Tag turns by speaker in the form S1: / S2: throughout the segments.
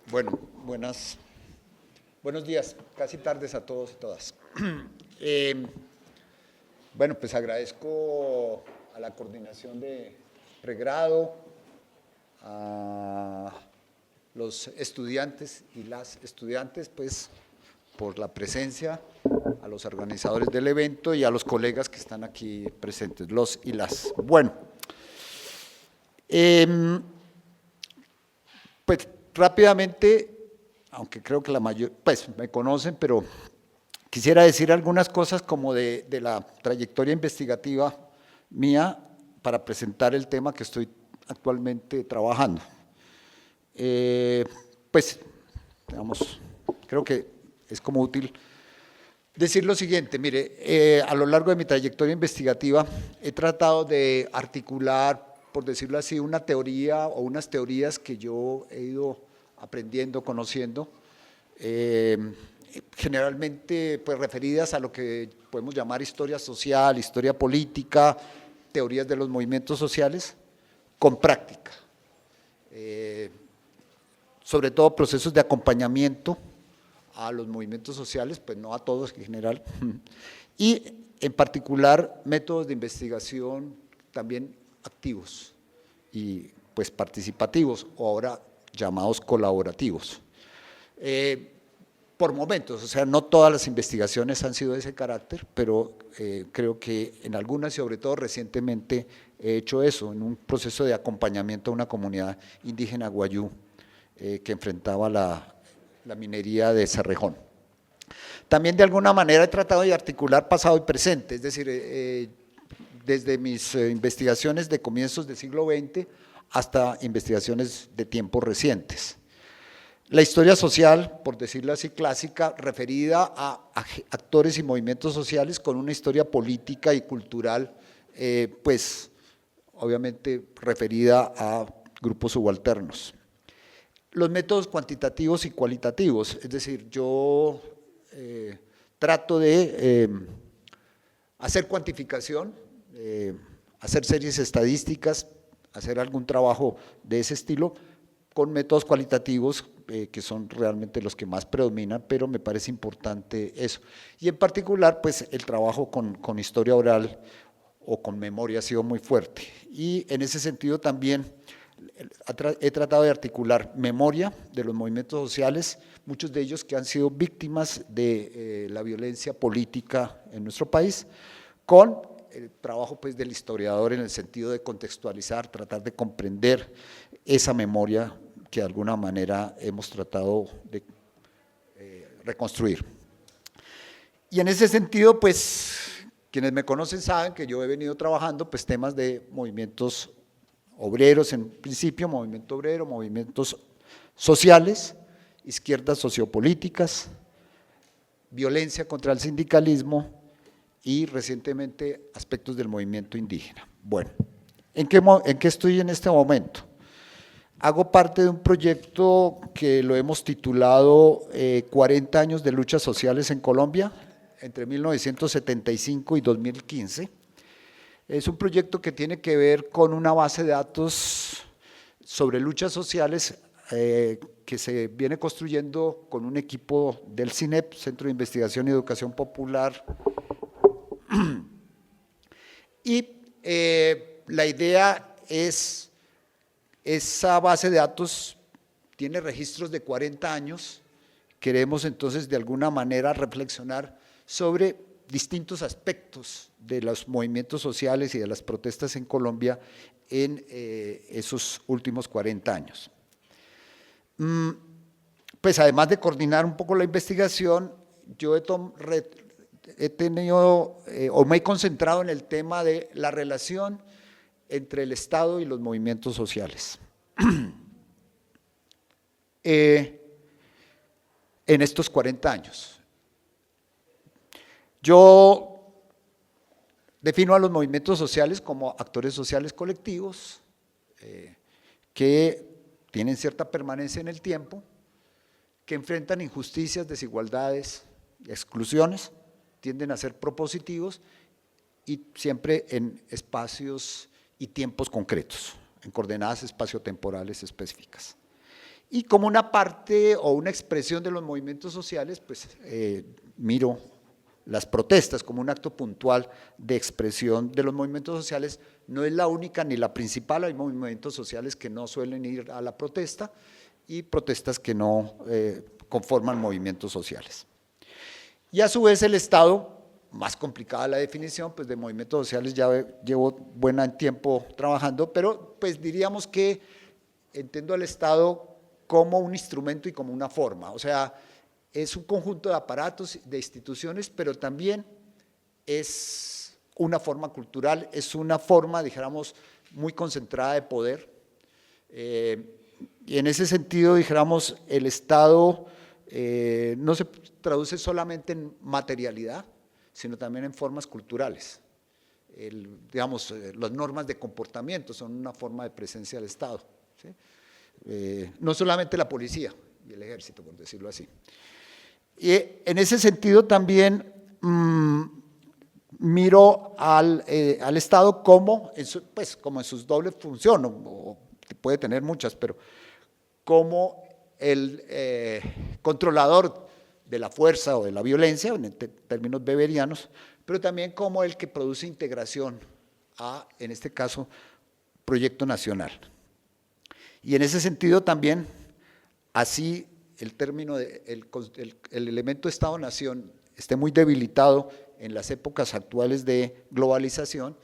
S1: Bueno, buenos días, casi tardes a todos y todas. Bueno, pues agradezco a la coordinación de pregrado, a los estudiantes y las estudiantes, pues, por la presencia, a los organizadores del evento y a los colegas que están aquí presentes, los y las. Bueno, pues rápidamente, aunque creo que la mayor, pues me conocen, pero quisiera decir algunas cosas como de la trayectoria investigativa mía para presentar el tema que estoy actualmente trabajando. Pues, digamos, creo que es como útil decir lo siguiente. Mire, a lo largo de mi trayectoria investigativa he tratado de articular, por decirlo así, una teoría o unas teorías que yo he ido aprendiendo, conociendo, generalmente pues referidas a lo que podemos llamar historia social, historia política, teorías de los movimientos sociales, con práctica. Sobre todo procesos de acompañamiento a los movimientos sociales, pues no a todos en general, y en particular métodos de investigación también activos y pues participativos, o ahora llamados colaborativos. Por momentos, o sea, no todas las investigaciones han sido de ese carácter, pero creo que en algunas, y sobre todo recientemente, he hecho eso, en un proceso de acompañamiento a una comunidad indígena guayú que enfrentaba la minería de Cerrejón. También de alguna manera he tratado de articular pasado y presente, es decir, desde mis investigaciones de comienzos del siglo XX hasta investigaciones de tiempos recientes. La historia social, por decirlo así, clásica, referida a actores y movimientos sociales con una historia política y cultural, pues obviamente referida a grupos subalternos. Los métodos cuantitativos y cualitativos, es decir, yo trato de hacer cuantificación, hacer series estadísticas, hacer algún trabajo de ese estilo con métodos cualitativos que son realmente los que más predominan, pero me parece importante eso. Y en particular, pues el trabajo con historia oral o con memoria ha sido muy fuerte. Y en ese sentido también he tratado de articular memoria de los movimientos sociales, muchos de ellos que han sido víctimas de la violencia política en nuestro país, con el trabajo pues, del historiador en el sentido de contextualizar, tratar de comprender esa memoria que de alguna manera hemos tratado de reconstruir. Y en ese sentido, pues, quienes me conocen saben que yo he venido trabajando pues, temas de movimientos obreros en principio, movimiento obrero, movimientos sociales, izquierdas sociopolíticas, violencia contra el sindicalismo y recientemente aspectos del movimiento indígena. Bueno, ¿en qué estoy en este momento? Hago parte de un proyecto que lo hemos titulado 40 años de luchas sociales en Colombia, entre 1975 y 2015. Es un proyecto que tiene que ver con una base de datos sobre luchas sociales que se viene construyendo con un equipo del CINEP, Centro de Investigación y Educación Popular. Y la idea es, esa base de datos tiene registros de 40 años, queremos entonces de alguna manera reflexionar sobre distintos aspectos de los movimientos sociales y de las protestas en Colombia en esos últimos 40 años. Pues además de coordinar un poco la investigación, yo he tenido o me he concentrado en el tema de la relación entre el Estado y los movimientos sociales. En estos 40 años. Yo defino a los movimientos sociales como actores sociales colectivos que tienen cierta permanencia en el tiempo, que enfrentan injusticias, desigualdades, exclusiones, tienden a ser propositivos y siempre en espacios y tiempos concretos, en coordenadas espaciotemporales específicas. Y como una parte o una expresión de los movimientos sociales, pues miro las protestas como un acto puntual de expresión de los movimientos sociales. No es la única ni la principal, hay movimientos sociales que no suelen ir a la protesta y protestas que no conforman movimientos sociales. Y a su vez el Estado, más complicada la definición, pues de movimientos sociales ya llevo buen tiempo trabajando, pero pues diríamos que entiendo al Estado como un instrumento y como una forma, o sea, es un conjunto de aparatos, de instituciones, pero también es una forma cultural, es una forma, dijéramos, muy concentrada de poder, y en ese sentido, dijéramos, el Estado no se traduce solamente en materialidad, sino también en formas culturales. Digamos, las normas de comportamiento son una forma de presencia del Estado, ¿sí? No solamente la policía y el ejército, por decirlo así. Y en ese sentido también miro al Estado como en sus dobles funciones, o puede tener muchas, pero como el controlador de la fuerza o de la violencia, en términos weberianos, pero también como el que produce integración a, en este caso, proyecto nacional. Y en ese sentido también, así el término, el elemento Estado-Nación esté muy debilitado en las épocas actuales de globalización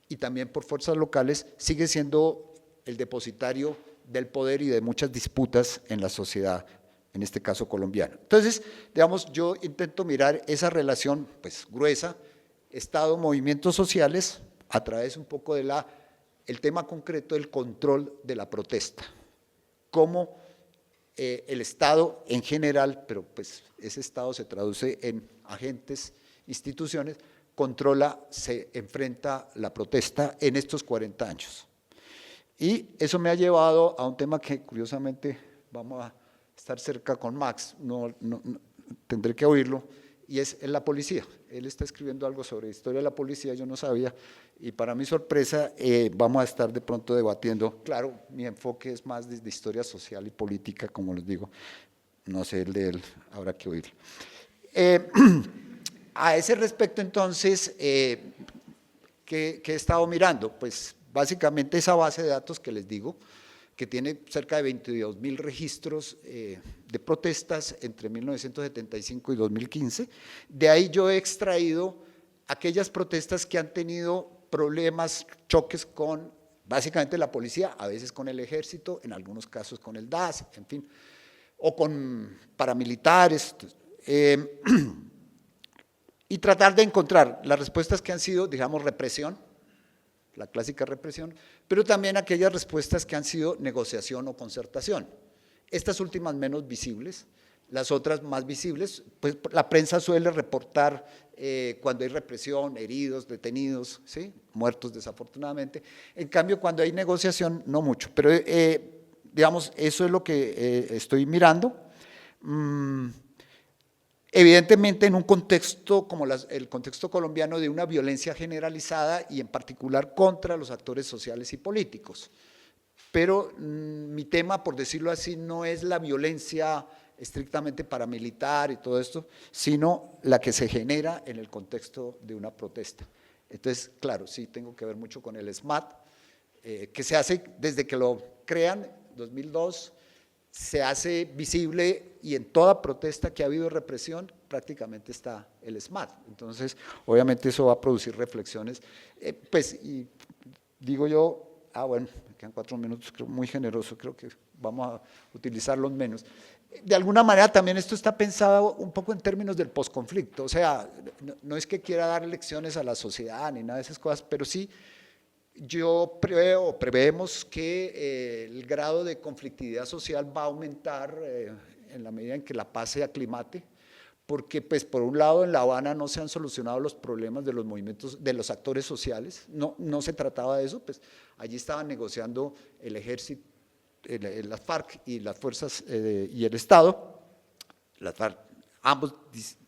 S1: y también por fuerzas locales, sigue siendo el depositario del poder y de muchas disputas en la sociedad, en este caso colombiana. Entonces, digamos, yo intento mirar esa relación pues gruesa, Estado, movimientos sociales, a través un poco de el tema concreto del control de la protesta, cómo el Estado en general, pero pues ese Estado se traduce en agentes, instituciones, controla, se enfrenta la protesta en estos 40 años. Y eso me ha llevado a un tema que curiosamente vamos a estar cerca con Max, tendré que oírlo, y es la policía. Él está escribiendo algo sobre historia de la policía, yo no sabía, y para mi sorpresa vamos a estar de pronto debatiendo. Claro, mi enfoque es más de historia social y política, como les digo, no sé el de él, habrá que oírlo. A ese respecto entonces, ¿qué he estado mirando? Pues básicamente esa base de datos que les digo, que tiene cerca de 22.000 registros de protestas entre 1975 y 2015. De ahí yo he extraído aquellas protestas que han tenido problemas, choques con básicamente la policía, a veces con el ejército, en algunos casos con el DAS, en fin, o con paramilitares, y tratar de encontrar las respuestas que han sido, digamos, represión, la clásica represión, pero también aquellas respuestas que han sido negociación o concertación. Estas últimas menos visibles, las otras más visibles, pues la prensa suele reportar cuando hay represión, heridos, detenidos, ¿sí? Muertos desafortunadamente. En cambio, cuando hay negociación, no mucho. Pero, digamos, eso es lo que estoy mirando. Evidentemente en un contexto como el contexto colombiano de una violencia generalizada y en particular contra los actores sociales y políticos. Pero mi tema, por decirlo así, no es la violencia estrictamente paramilitar y todo esto, sino la que se genera en el contexto de una protesta. Entonces, claro, sí tengo que ver mucho con el SMAT, que se hace desde que lo crean, 2002, se hace visible y en toda protesta que ha habido represión prácticamente está el SMAT. Entonces, obviamente eso va a producir reflexiones. Pues, y digo yo, bueno, me quedan 4 minutos, creo muy generoso, creo que vamos a utilizarlos menos. De alguna manera también esto está pensado un poco en términos del posconflicto, o sea, no es que quiera dar lecciones a la sociedad ni nada de esas cosas, pero sí yo preveemos que el grado de conflictividad social va a aumentar en la medida en que la paz se aclimate, porque pues por un lado en La Habana no se han solucionado los problemas de los movimientos, de los actores sociales, no se trataba de eso, pues allí estaban negociando el ejército, las FARC y las fuerzas y el Estado, las FARC ambos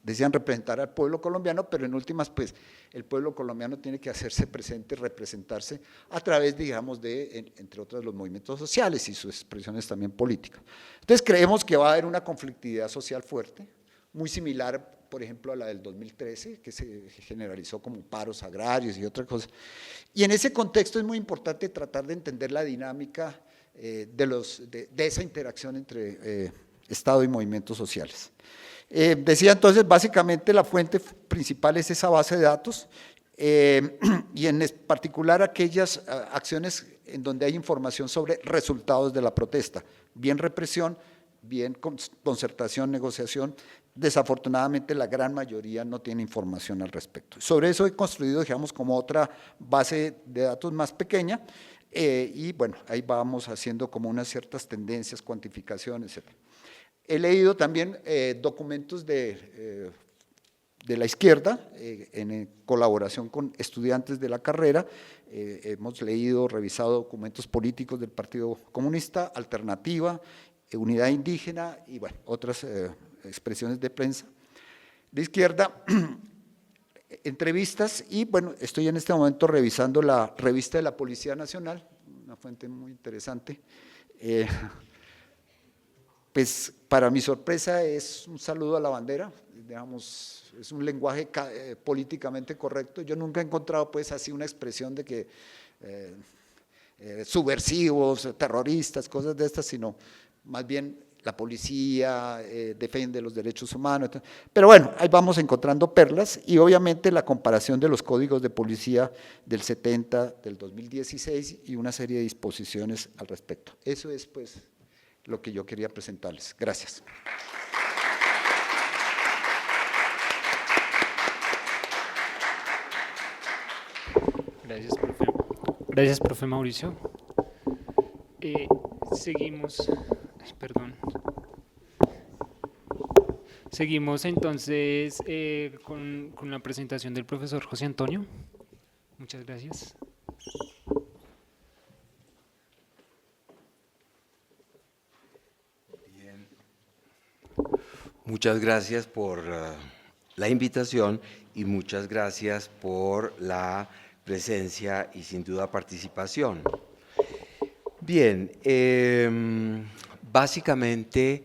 S1: decían representar al pueblo colombiano, pero en últimas, pues, el pueblo colombiano tiene que hacerse presente, representarse a través, digamos, de, entre otros, los movimientos sociales y sus expresiones también políticas. Entonces, creemos que va a haber una conflictividad social fuerte, muy similar, por ejemplo, a la del 2013, que se generalizó como paros agrarios y otras cosas. Y en ese contexto es muy importante tratar de entender la dinámica de esa interacción entre Estado y movimientos sociales. Decía entonces, básicamente la fuente principal es esa base de datos y en particular aquellas acciones en donde hay información sobre resultados de la protesta, bien represión, bien concertación, negociación. Desafortunadamente la gran mayoría no tiene información al respecto. Sobre eso he construido, digamos, como otra base de datos más pequeña y bueno, ahí vamos haciendo como unas ciertas tendencias, cuantificaciones, etc. He leído también documentos de la izquierda, en colaboración con estudiantes de la carrera, hemos leído, revisado documentos políticos del Partido Comunista, Alternativa, Unidad Indígena y bueno, otras expresiones de prensa de izquierda, entrevistas y bueno, estoy en este momento revisando la revista de la Policía Nacional, una fuente muy interesante. Pues para mi sorpresa es un saludo a la bandera, digamos, es un lenguaje políticamente correcto. Yo nunca he encontrado pues así una expresión de que subversivos, terroristas, cosas de estas, sino más bien la policía defiende los derechos humanos. Pero bueno, ahí vamos encontrando perlas y obviamente la comparación de los códigos de policía del 70, del 2016 y una serie de disposiciones al respecto. Eso es pues lo que yo quería presentarles. Gracias.
S2: Gracias, profe Mauricio. Seguimos, perdón. Seguimos entonces con la presentación del profesor José Antonio. Muchas gracias.
S3: Bien. Muchas gracias por la invitación y muchas gracias por la presencia y sin duda participación. Bien, básicamente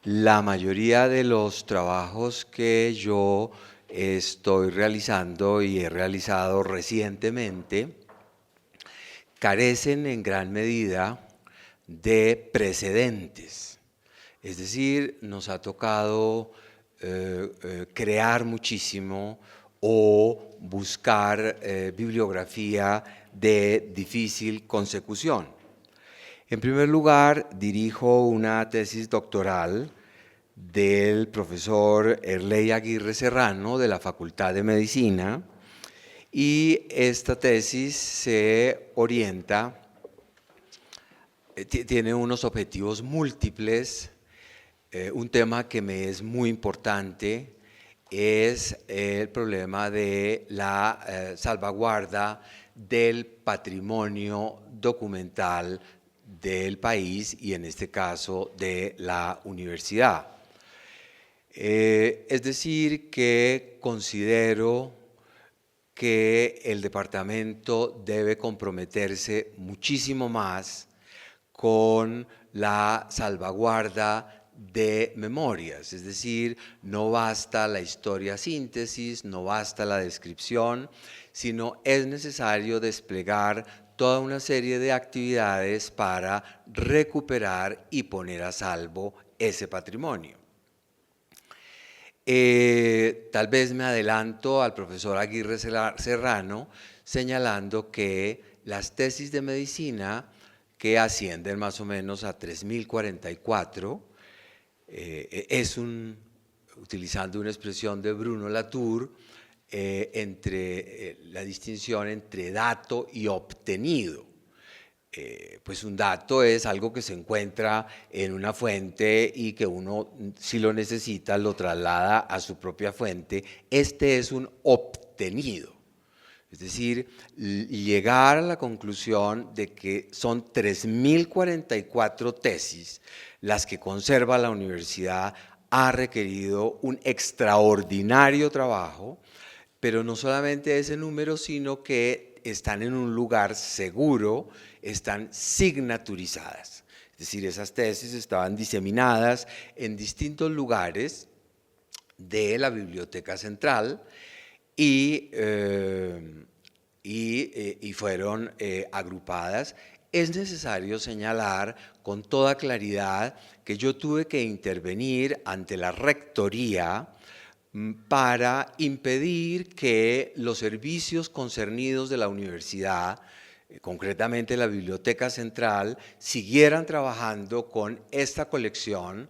S3: la mayoría de los trabajos que yo estoy realizando y he realizado recientemente carecen en gran medida de precedentes. Es decir, nos ha tocado crear muchísimo o buscar bibliografía de difícil consecución. En primer lugar, dirijo una tesis doctoral del profesor Erley Aguirre Serrano de la Facultad de Medicina y esta tesis se orienta, tiene unos objetivos múltiples. Un tema que me es muy importante es el problema de la salvaguarda del patrimonio documental del país y en este caso de la universidad. Es decir, que considero que el departamento debe comprometerse muchísimo más con la salvaguarda de memorias, es decir, no basta la historia síntesis, no basta la descripción, sino es necesario desplegar toda una serie de actividades para recuperar y poner a salvo ese patrimonio. Tal vez me adelanto al profesor Aguirre Serrano señalando que las tesis de medicina, que ascienden más o menos a 3.044, utilizando una expresión de Bruno Latour, entre la distinción entre dato y obtenido. Pues un dato es algo que se encuentra en una fuente y que uno, si lo necesita, lo traslada a su propia fuente. Este es un obtenido. Es decir, llegar a la conclusión de que son 3.044 tesis las que conserva la universidad ha requerido un extraordinario trabajo, pero no solamente ese número, sino que están en un lugar seguro, están signaturizadas. Es decir, esas tesis estaban diseminadas en distintos lugares de la Biblioteca Central y fueron agrupadas. Es necesario señalar con toda claridad que yo tuve que intervenir ante la rectoría para impedir que los servicios concernidos de la universidad, concretamente la Biblioteca Central, siguieran trabajando con esta colección,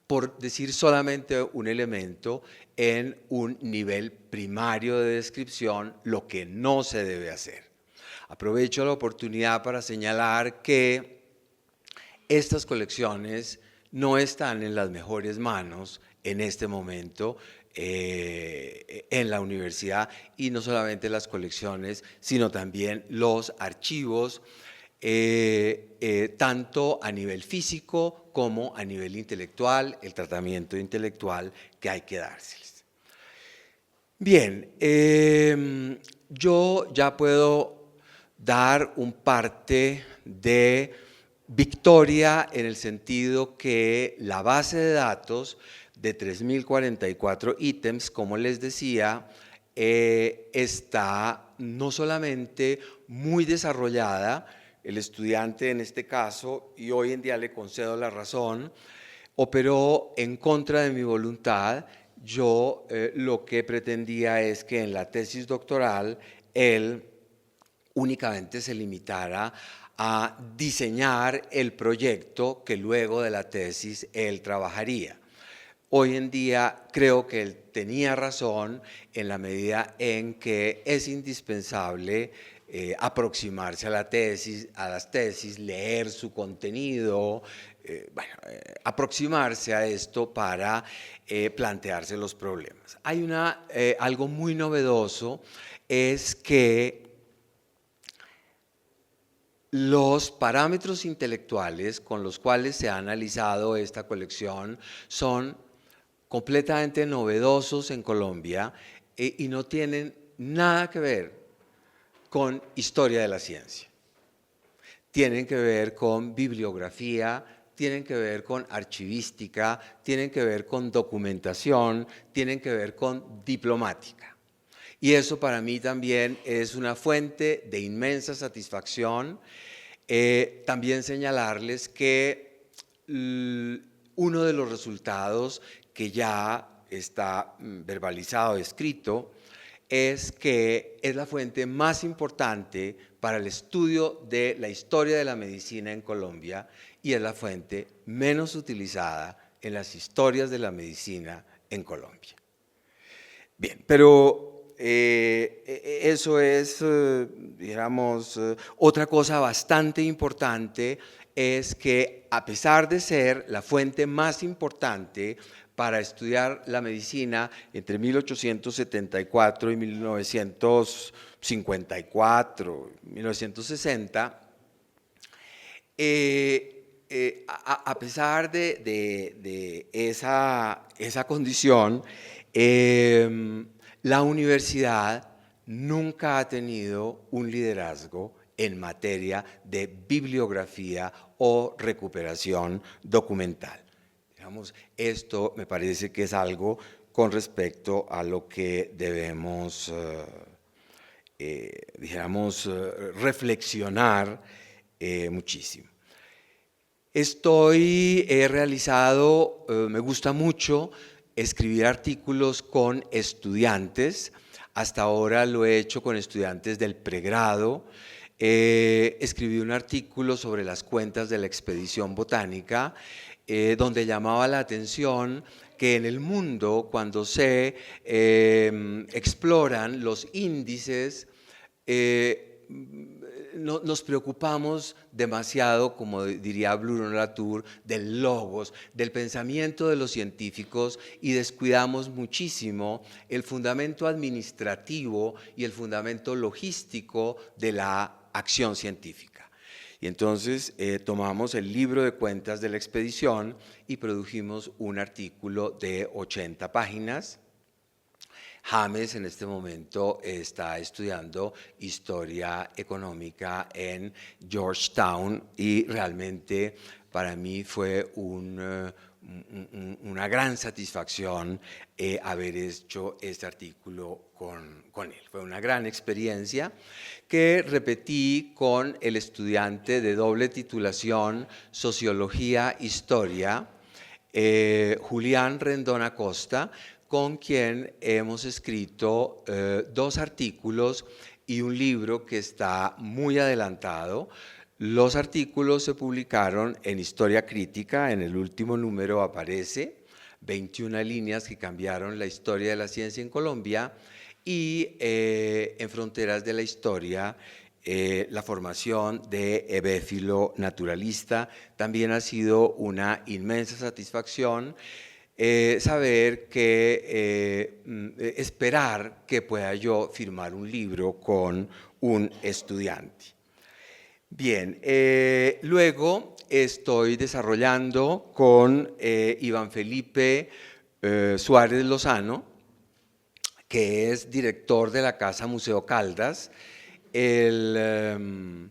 S3: por decir solamente un elemento, en un nivel primario de descripción, lo que no se debe hacer. Aprovecho la oportunidad para señalar que estas colecciones no están en las mejores manos en este momento en la universidad, y no solamente las colecciones, sino también los archivos, tanto a nivel físico como a nivel intelectual, el tratamiento intelectual que hay que dárseles. Bien, yo ya puedo dar un parte de victoria en el sentido que la base de datos de 3.044 ítems, como les decía, está no solamente muy desarrollada, el estudiante en este caso, y hoy en día le concedo la razón, operó en contra de mi voluntad. Yo lo que pretendía es que en la tesis doctoral él únicamente se limitara a diseñar el proyecto que luego de la tesis él trabajaría. Hoy en día creo que él tenía razón en la medida en que es indispensable aproximarse a las tesis, leer su contenido, aproximarse a esto para plantearse los problemas. Hay algo muy novedoso, es que los parámetros intelectuales con los cuales se ha analizado esta colección son completamente novedosos en Colombia y no tienen nada que ver con historia de la ciencia. Tienen que ver con bibliografía, tienen que ver con archivística, tienen que ver con documentación, tienen que ver con diplomática. Y eso para mí también es una fuente de inmensa satisfacción. También señalarles que uno de los resultados que ya está verbalizado, escrito, es que es la fuente más importante para el estudio de la historia de la medicina en Colombia y es la fuente menos utilizada en las historias de la medicina en Colombia. Bien, pero eso es, digamos, otra cosa bastante importante, es que a pesar de ser la fuente más importante para estudiar la medicina entre 1874 y 1954, 1960, a pesar de esa condición, la universidad nunca ha tenido un liderazgo en materia de bibliografía o recuperación documental. Digamos, esto me parece que es algo con respecto a lo que debemos, reflexionar muchísimo. He realizado, me gusta mucho escribir artículos con estudiantes. Hasta ahora lo he hecho con estudiantes del pregrado. Escribí un artículo sobre las cuentas de la expedición botánica, donde llamaba la atención que en el mundo, cuando se exploran los índices, nos preocupamos demasiado, como diría Bruno Latour, del logos, del pensamiento de los científicos, y descuidamos muchísimo el fundamento administrativo y el fundamento logístico de la acción científica. Y entonces tomamos el libro de cuentas de la expedición y produjimos un artículo de 80 páginas. James en este momento está estudiando historia económica en Georgetown y realmente para mí fue una gran satisfacción haber hecho este artículo con él. Fue una gran experiencia que repetí con el estudiante de doble titulación Sociología-Historia, Julián Rendón Acosta, con quien hemos escrito 2 artículos y un libro que está muy adelantado. Los artículos se publicaron en Historia Crítica, en el último número aparece 21 líneas que cambiaron la historia de la ciencia en Colombia, y en Fronteras de la Historia, la formación de hebéfilo naturalista. También ha sido una inmensa satisfacción saber que, esperar que pueda yo firmar un libro con un estudiante. Bien, luego estoy desarrollando con Iván Felipe Suárez Lozano, que es director de la Casa Museo Caldas, un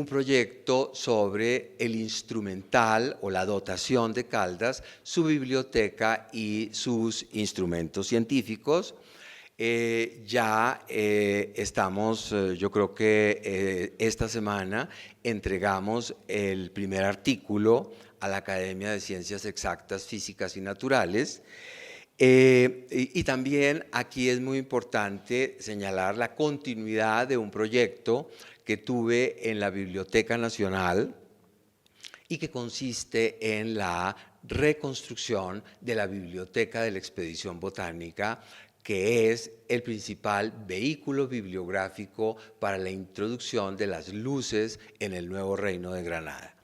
S3: proyecto sobre el instrumental o la dotación de Caldas, su biblioteca y sus instrumentos científicos. Ya estamos, yo creo que esta semana entregamos el primer artículo a la Academia de Ciencias Exactas, Físicas y Naturales. Y también aquí es muy importante señalar la continuidad de un proyecto que tuve en la Biblioteca Nacional y que consiste en la reconstrucción de la Biblioteca de la Expedición Botánica, que es el principal vehículo bibliográfico para la introducción de las luces en el Nuevo Reino de Granada.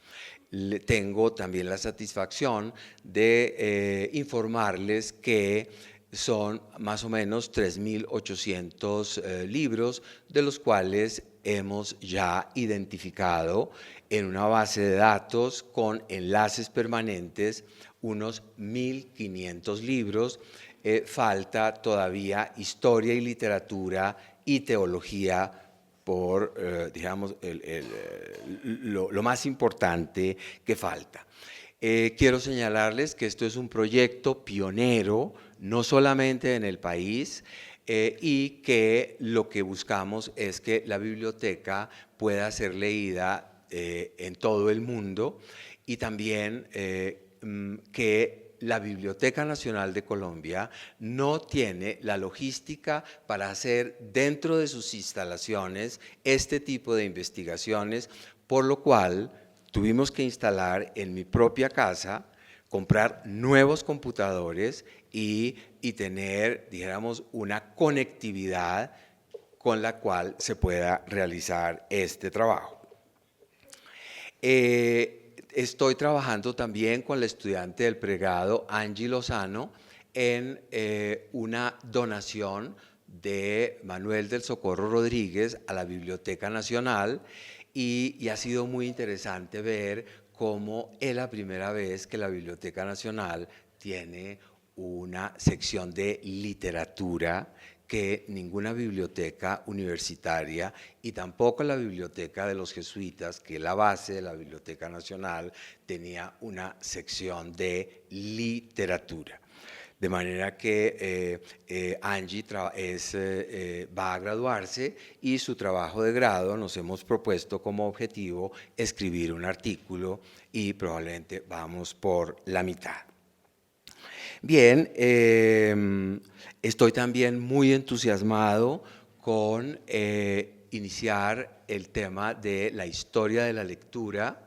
S3: Tengo también la satisfacción de informarles que son más o menos 3.800 libros, de los cuales hemos ya identificado en una base de datos con enlaces permanentes unos 1.500 libros. Falta todavía historia y literatura y teología por, digamos, lo más importante que falta. Quiero señalarles que esto es un proyecto pionero, no solamente en el país, y que lo que buscamos es que la biblioteca pueda ser leída en todo el mundo, y también que la Biblioteca Nacional de Colombia no tiene la logística para hacer dentro de sus instalaciones este tipo de investigaciones, por lo cual tuvimos que instalar en mi propia casa, comprar nuevos computadores y tener, dijéramos, una conectividad con la cual se pueda realizar este trabajo. Estoy trabajando también con la estudiante del pregrado, Angie Lozano, en una donación de Manuel del Socorro Rodríguez a la Biblioteca Nacional, y ha sido muy interesante ver cómo es la primera vez que la Biblioteca Nacional tiene una sección de literatura que ninguna biblioteca universitaria, y tampoco la biblioteca de los jesuitas, que es la base de la Biblioteca Nacional, tenía una sección de literatura. De manera que Angie va a graduarse, y su trabajo de grado nos hemos propuesto como objetivo escribir un artículo, y probablemente vamos por la mitad. Bien, estoy también muy entusiasmado con iniciar el tema de la historia de la lectura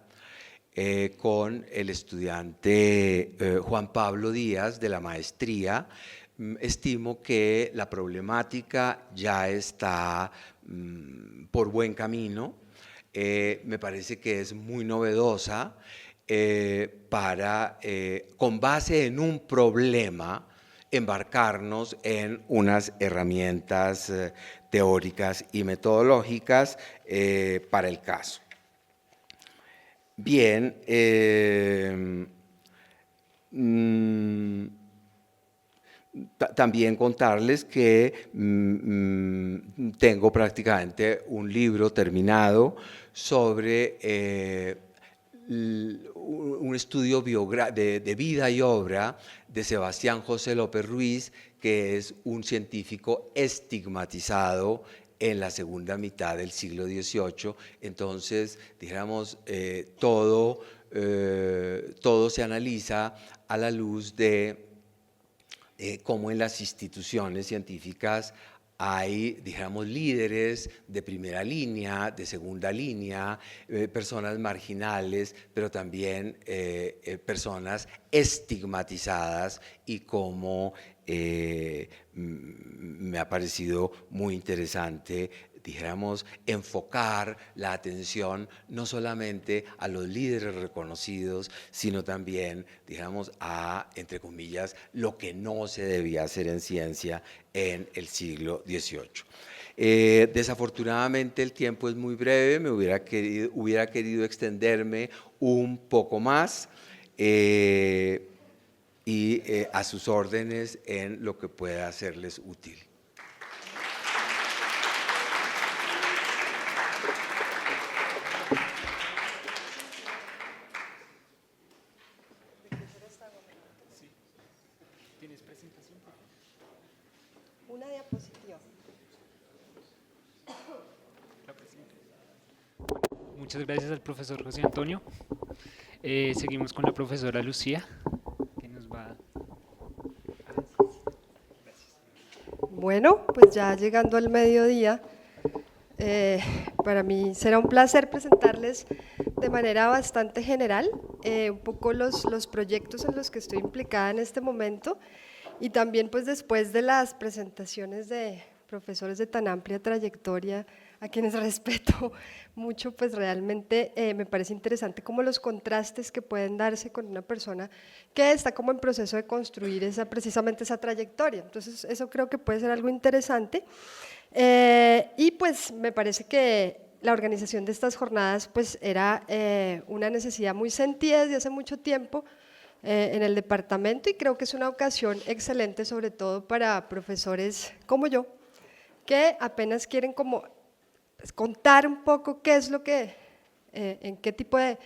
S3: con el estudiante Juan Pablo Díaz de la maestría. Estimo que la problemática ya está por buen camino. Me parece que es muy novedosa para, con base en un problema, embarcarnos en unas herramientas teóricas y metodológicas para el caso. Bien, también contarles que tengo prácticamente un libro terminado sobre un estudio de vida y obra de Sebastián José López Ruiz, que es un científico estigmatizado en la segunda mitad del siglo XVIII. Entonces, dijéramos, todo se analiza a la luz de cómo en las instituciones científicas hay, digamos, líderes de primera línea, de segunda línea, personas marginales, pero también personas estigmatizadas, y cómo me ha parecido muy interesante, dijéramos, enfocar la atención no solamente a los líderes reconocidos, sino también, dijéramos, a, entre comillas, lo que no se debía hacer en ciencia en el siglo XVIII. Desafortunadamente el tiempo es muy breve, hubiera querido extenderme un poco más, y a sus órdenes en lo que pueda hacerles útil.
S4: Una diapositiva.
S2: Muchas gracias al profesor José Antonio. Seguimos con la profesora Lucía, que nos va.
S4: Bueno, pues ya llegando al mediodía, para mí será un placer presentarles de manera bastante general un poco los proyectos en los que estoy implicada en este momento, y también pues después de las presentaciones de profesores de tan amplia trayectoria, a quienes respeto mucho, pues realmente me parece interesante como los contrastes que pueden darse con una persona que está como en proceso de construir precisamente esa trayectoria. Entonces eso creo que puede ser algo interesante, y pues me parece que la organización de estas jornadas pues era una necesidad muy sentida desde hace mucho tiempo en el departamento, y creo que es una ocasión excelente, sobre todo para profesores como yo, que apenas quieren como contar un poco qué es lo que, en qué tipo de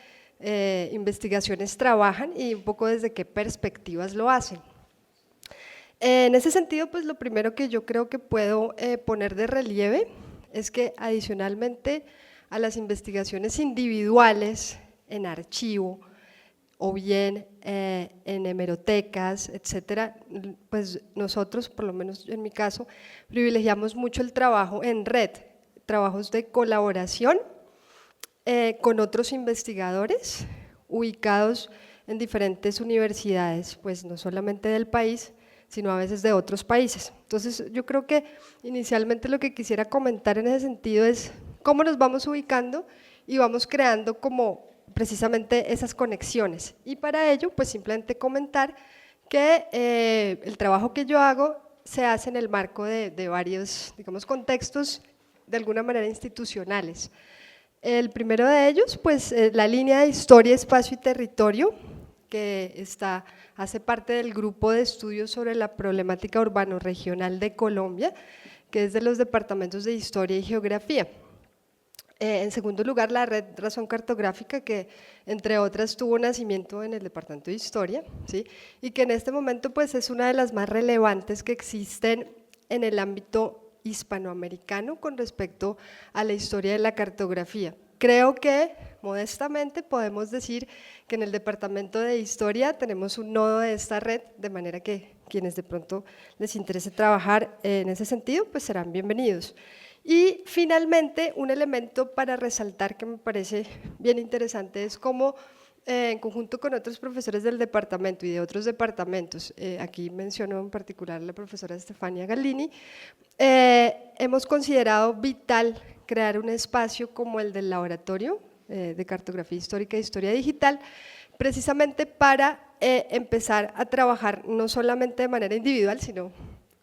S4: investigaciones trabajan y un poco desde qué perspectivas lo hacen. En ese sentido, pues lo primero que yo creo que puedo poner de relieve es que adicionalmente a las investigaciones individuales en archivo o bien en hemerotecas, etcétera, pues nosotros, por lo menos en mi caso, privilegiamos mucho el trabajo en red, trabajos de colaboración con otros investigadores ubicados en diferentes universidades, pues no solamente del país, sino a veces de otros países. Entonces yo creo que inicialmente lo que quisiera comentar en ese sentido es cómo nos vamos ubicando y vamos creando como precisamente esas conexiones, y para ello pues simplemente comentar que el trabajo que yo hago se hace en el marco de varios, digamos, contextos de alguna manera institucionales. El primero de ellos, pues la línea de Historia, Espacio y Territorio, que hace parte del grupo de estudios sobre la problemática urbano-regional de Colombia, que es de los departamentos de Historia y Geografía. En segundo lugar, la Red Razón Cartográfica, que entre otras tuvo nacimiento en el departamento de Historia, ¿sí? Y que en este momento pues es una de las más relevantes que existen en el ámbito hispanoamericano con respecto a la historia de la cartografía. Creo que modestamente podemos decir que en el departamento de Historia tenemos un nodo de esta red, de manera que quienes de pronto les interese trabajar en ese sentido pues serán bienvenidos. Y finalmente, un elemento para resaltar que me parece bien interesante es cómo en conjunto con otros profesores del departamento y de otros departamentos, aquí menciono en particular a la profesora Estefania Gallini, hemos considerado vital crear un espacio como el del laboratorio de cartografía histórica e historia digital, precisamente para empezar a trabajar no solamente de manera individual, sino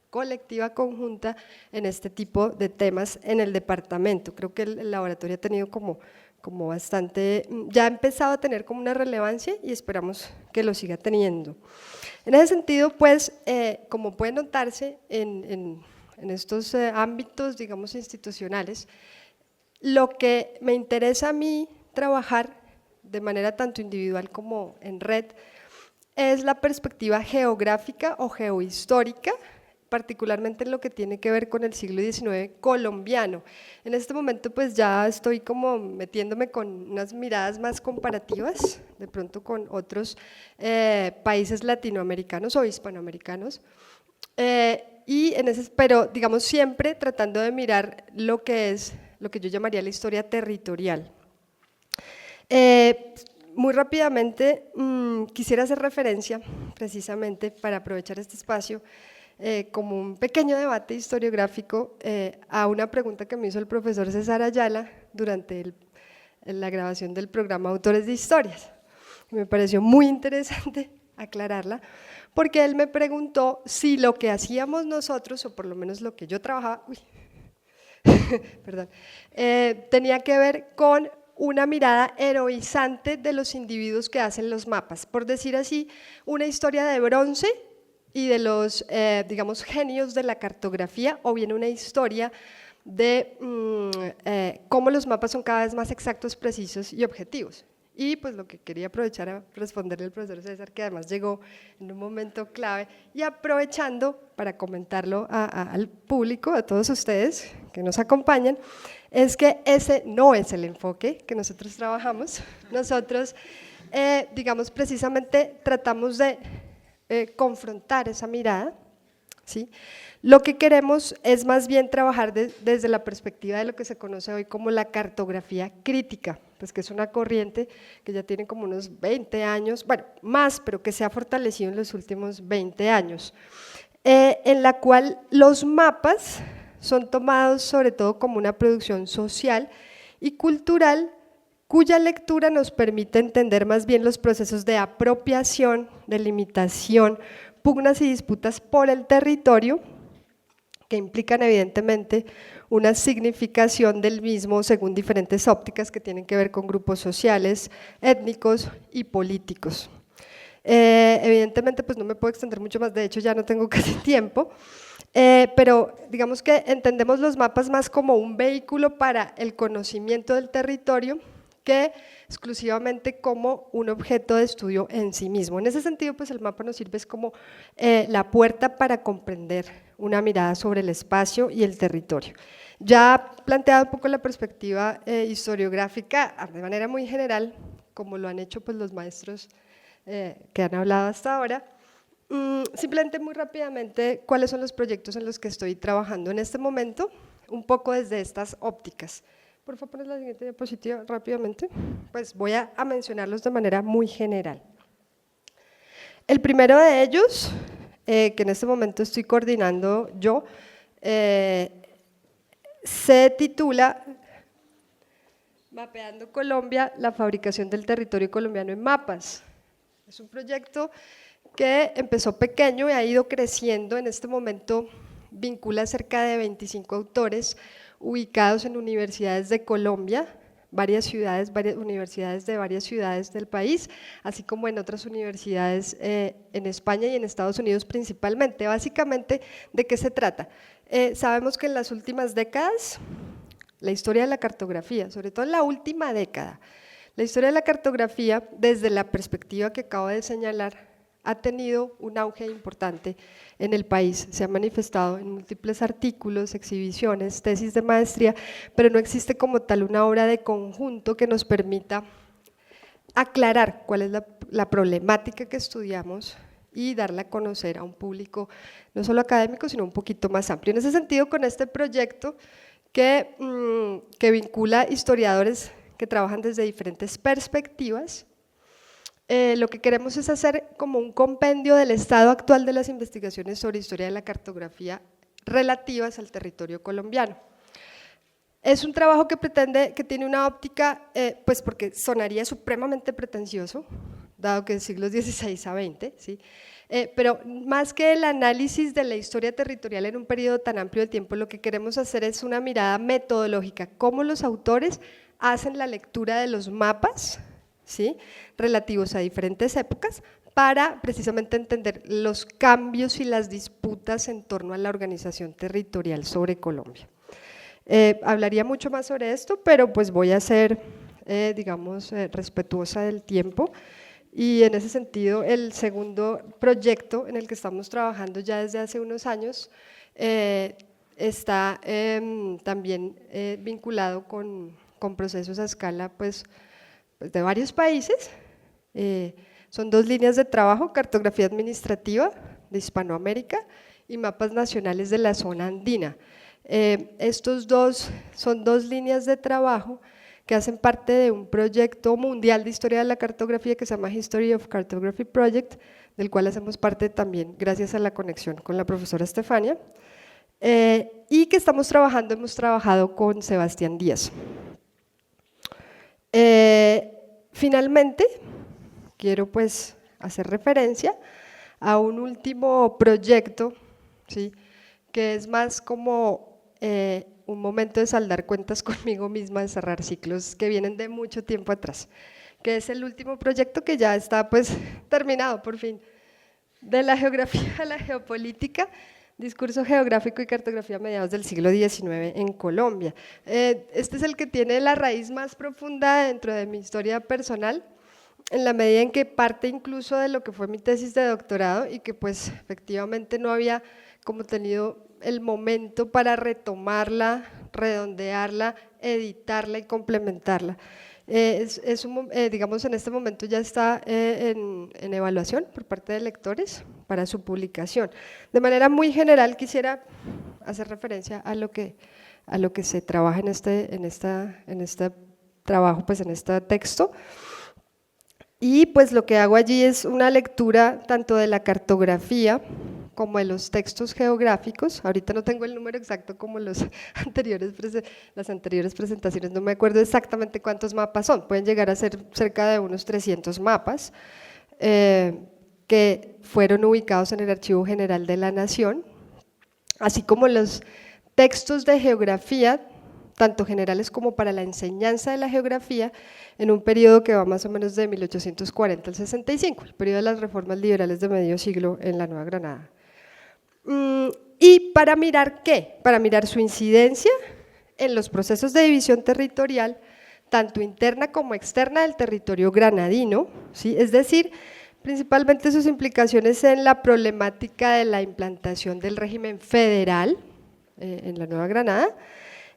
S4: colectiva, conjunta en este tipo de temas en el departamento. Creo que el laboratorio ha tenido como como bastante, ya ha empezado a tener como una relevancia y esperamos que lo siga teniendo. En ese sentido, pues, como puede notarse en estos ámbitos, digamos, institucionales, lo que me interesa a mí trabajar de manera tanto individual como en red es la perspectiva geográfica o geohistórica, particularmente en lo que tiene que ver con el siglo XIX colombiano. En este momento pues ya estoy como metiéndome con unas miradas más comparativas, de pronto con otros países latinoamericanos o hispanoamericanos, pero digamos siempre tratando de mirar lo que es lo que yo llamaría la historia territorial. Muy rápidamente quisiera hacer referencia precisamente para aprovechar este espacio como un pequeño debate historiográfico a una pregunta que me hizo el profesor César Ayala durante la grabación del programa Autores de Historias. Me pareció muy interesante aclararla, porque él me preguntó si lo que hacíamos nosotros, o por lo menos lo que yo trabajaba, perdón, tenía que ver con una mirada heroizante de los individuos que hacen los mapas, por decir así, una historia de bronce y de los, digamos, genios de la cartografía, o bien una historia de cómo los mapas son cada vez más exactos, precisos y objetivos. Y pues lo que quería aprovechar a responderle al profesor César, que además llegó en un momento clave, y aprovechando para comentarlo al público, a todos ustedes que nos acompañan, es que ese no es el enfoque que nosotros trabajamos. Nosotros, digamos, precisamente tratamos de confrontar esa mirada, ¿sí? Lo que queremos es más bien trabajar desde la perspectiva de lo que se conoce hoy como la cartografía crítica, pues que es una corriente que ya tiene como unos 20 años, bueno, más, pero que se ha fortalecido en los últimos 20 años, en la cual los mapas son tomados sobre todo como una producción social y cultural, cuya lectura nos permite entender más bien los procesos de apropiación, de limitación, pugnas y disputas por el territorio, que implican evidentemente una significación del mismo según diferentes ópticas que tienen que ver con grupos sociales, étnicos y políticos. Evidentemente pues no me puedo extender mucho más, de hecho ya no tengo casi tiempo, pero digamos que entendemos los mapas más como un vehículo para el conocimiento del territorio que exclusivamente como un objeto de estudio en sí mismo. En ese sentido, pues el mapa nos sirve como la puerta para comprender una mirada sobre el espacio y el territorio. Ya planteado un poco la perspectiva historiográfica de manera muy general, como lo han hecho pues los maestros que han hablado hasta ahora, simplemente muy rápidamente cuáles son los proyectos en los que estoy trabajando en este momento, un poco desde estas ópticas. Por favor, pones la siguiente diapositiva rápidamente. Pues voy a mencionarlos de manera muy general. El primero de ellos, que en este momento estoy coordinando yo, se titula Mapeando Colombia, la fabricación del territorio colombiano en mapas. Es un proyecto que empezó pequeño y ha ido creciendo. En este momento vincula cerca de 25 autores ubicados en universidades de Colombia, varias universidades de varias ciudades del país, así como en otras universidades en España y en Estados Unidos principalmente. Básicamente, ¿de qué se trata? Sabemos que en las últimas décadas, la historia de la cartografía, sobre todo en la última década, la historia de la cartografía, desde la perspectiva que acabo de señalar, ha tenido un auge importante en el país, se ha manifestado en múltiples artículos, exhibiciones, tesis de maestría, pero no existe como tal una obra de conjunto que nos permita aclarar cuál es la problemática que estudiamos y darla a conocer a un público no solo académico, sino un poquito más amplio. En ese sentido, con este proyecto que vincula historiadores que trabajan desde diferentes perspectivas, lo que queremos es hacer como un compendio del estado actual de las investigaciones sobre historia de la cartografía relativas al territorio colombiano. Es un trabajo que tiene una óptica, pues porque sonaría supremamente pretencioso, dado que es siglos XVI a XX, ¿sí? Pero más que el análisis de la historia territorial en un periodo tan amplio de tiempo, lo que queremos hacer es una mirada metodológica, cómo los autores hacen la lectura de los mapas, ¿sí?, relativos a diferentes épocas, para precisamente entender los cambios y las disputas en torno a la organización territorial sobre Colombia. Hablaría mucho más sobre esto, pero pues voy a ser, digamos, respetuosa del tiempo, y en ese sentido el segundo proyecto en el que estamos trabajando ya desde hace unos años está también vinculado con procesos a escala pues de varios países. Son 2 líneas de trabajo: cartografía administrativa de Hispanoamérica y mapas nacionales de la zona andina. Estos dos son 2 líneas de trabajo que hacen parte de un proyecto mundial de historia de la cartografía que se llama History of Cartography Project, del cual hacemos parte también gracias a la conexión con la profesora Estefania, y que hemos trabajado con Sebastián Díaz. Finalmente, quiero pues hacer referencia a un último proyecto, ¿sí?, que es más como un momento de saldar cuentas conmigo misma, de cerrar ciclos que vienen de mucho tiempo atrás, que es el último proyecto que ya está pues terminado por fin, de la geografía a la geopolítica, discurso geográfico y cartografía a mediados del siglo XIX en Colombia. Este es el que tiene la raíz más profunda dentro de mi historia personal, en la medida en que parte incluso de lo que fue mi tesis de doctorado, y que pues efectivamente no había como tenido el momento para retomarla, redondearla, editarla y complementarla. Digamos, en este momento ya está en evaluación por parte de lectores para su publicación. De manera muy general quisiera hacer referencia a lo que se trabaja en este trabajo, pues en este texto. Y pues lo que hago allí es una lectura tanto de la cartografía como de los textos geográficos. Ahorita no tengo el número exacto como las anteriores presentaciones, no me acuerdo exactamente cuántos mapas son, pueden llegar a ser cerca de unos 300 mapas que fueron ubicados en el Archivo General de la Nación, así como los textos de geografía, tanto generales como para la enseñanza de la geografía, en un periodo que va más o menos de 1840 al 65, el periodo de las reformas liberales de medio siglo en la Nueva Granada. ¿Y para mirar qué? Para mirar su incidencia en los procesos de división territorial, tanto interna como externa del territorio granadino, ¿sí?, es decir, principalmente sus implicaciones en la problemática de la implantación del régimen federal en la Nueva Granada,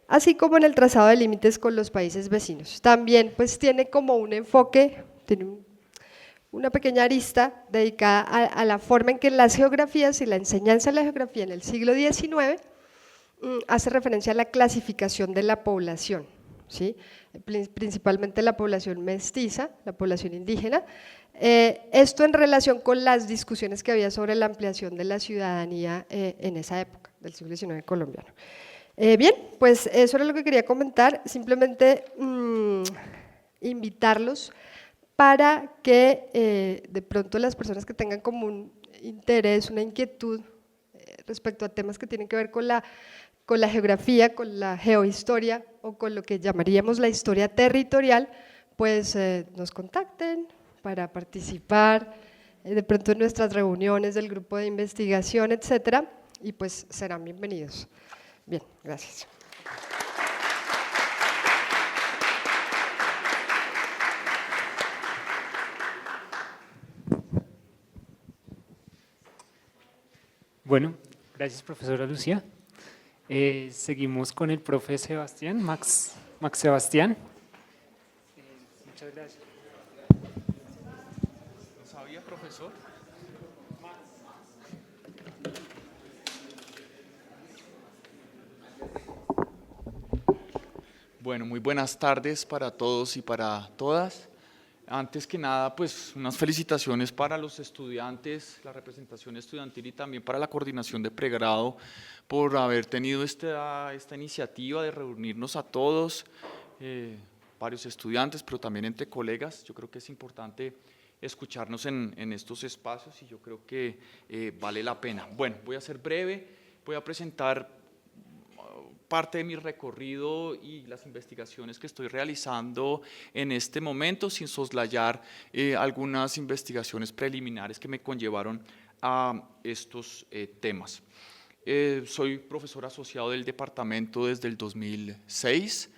S4: así como en el trazado de límites con los países vecinos. También pues tiene como un enfoque, tiene una pequeña arista dedicada a la forma en que las geografías y la enseñanza de la geografía en el siglo XIX hace referencia a la clasificación de la población, ¿sí?, principalmente la población mestiza, la población indígena, esto en relación con las discusiones que había sobre la ampliación de la ciudadanía en esa época del siglo XIX colombiano. Bien, pues eso era lo que quería comentar, simplemente invitarlos para que de pronto las personas que tengan como un interés, una inquietud respecto a temas que tienen que ver con la geografía, con la geohistoria o con lo que llamaríamos la historia territorial, pues nos contacten para participar de pronto en nuestras reuniones del grupo de investigación, etcétera, y pues serán bienvenidos. Bien, gracias.
S2: Bueno, gracias profesora Lucía. Seguimos con el profe Sebastián, Max Sebastián. Muchas gracias.
S5: ¿No sabía, profesor? Bueno, muy buenas tardes para todos y para todas. Antes que nada, pues unas felicitaciones para los estudiantes, la representación estudiantil y también para la coordinación de pregrado por haber tenido esta iniciativa de reunirnos a todos, varios estudiantes, pero también entre colegas. Yo creo que es importante escucharnos en estos espacios y yo creo que vale la pena. Bueno, voy a ser breve, voy a presentar parte de mi recorrido y las investigaciones que estoy realizando en este momento, sin soslayar algunas investigaciones preliminares que me conllevaron a estos temas. Soy profesor asociado del departamento desde el 2006.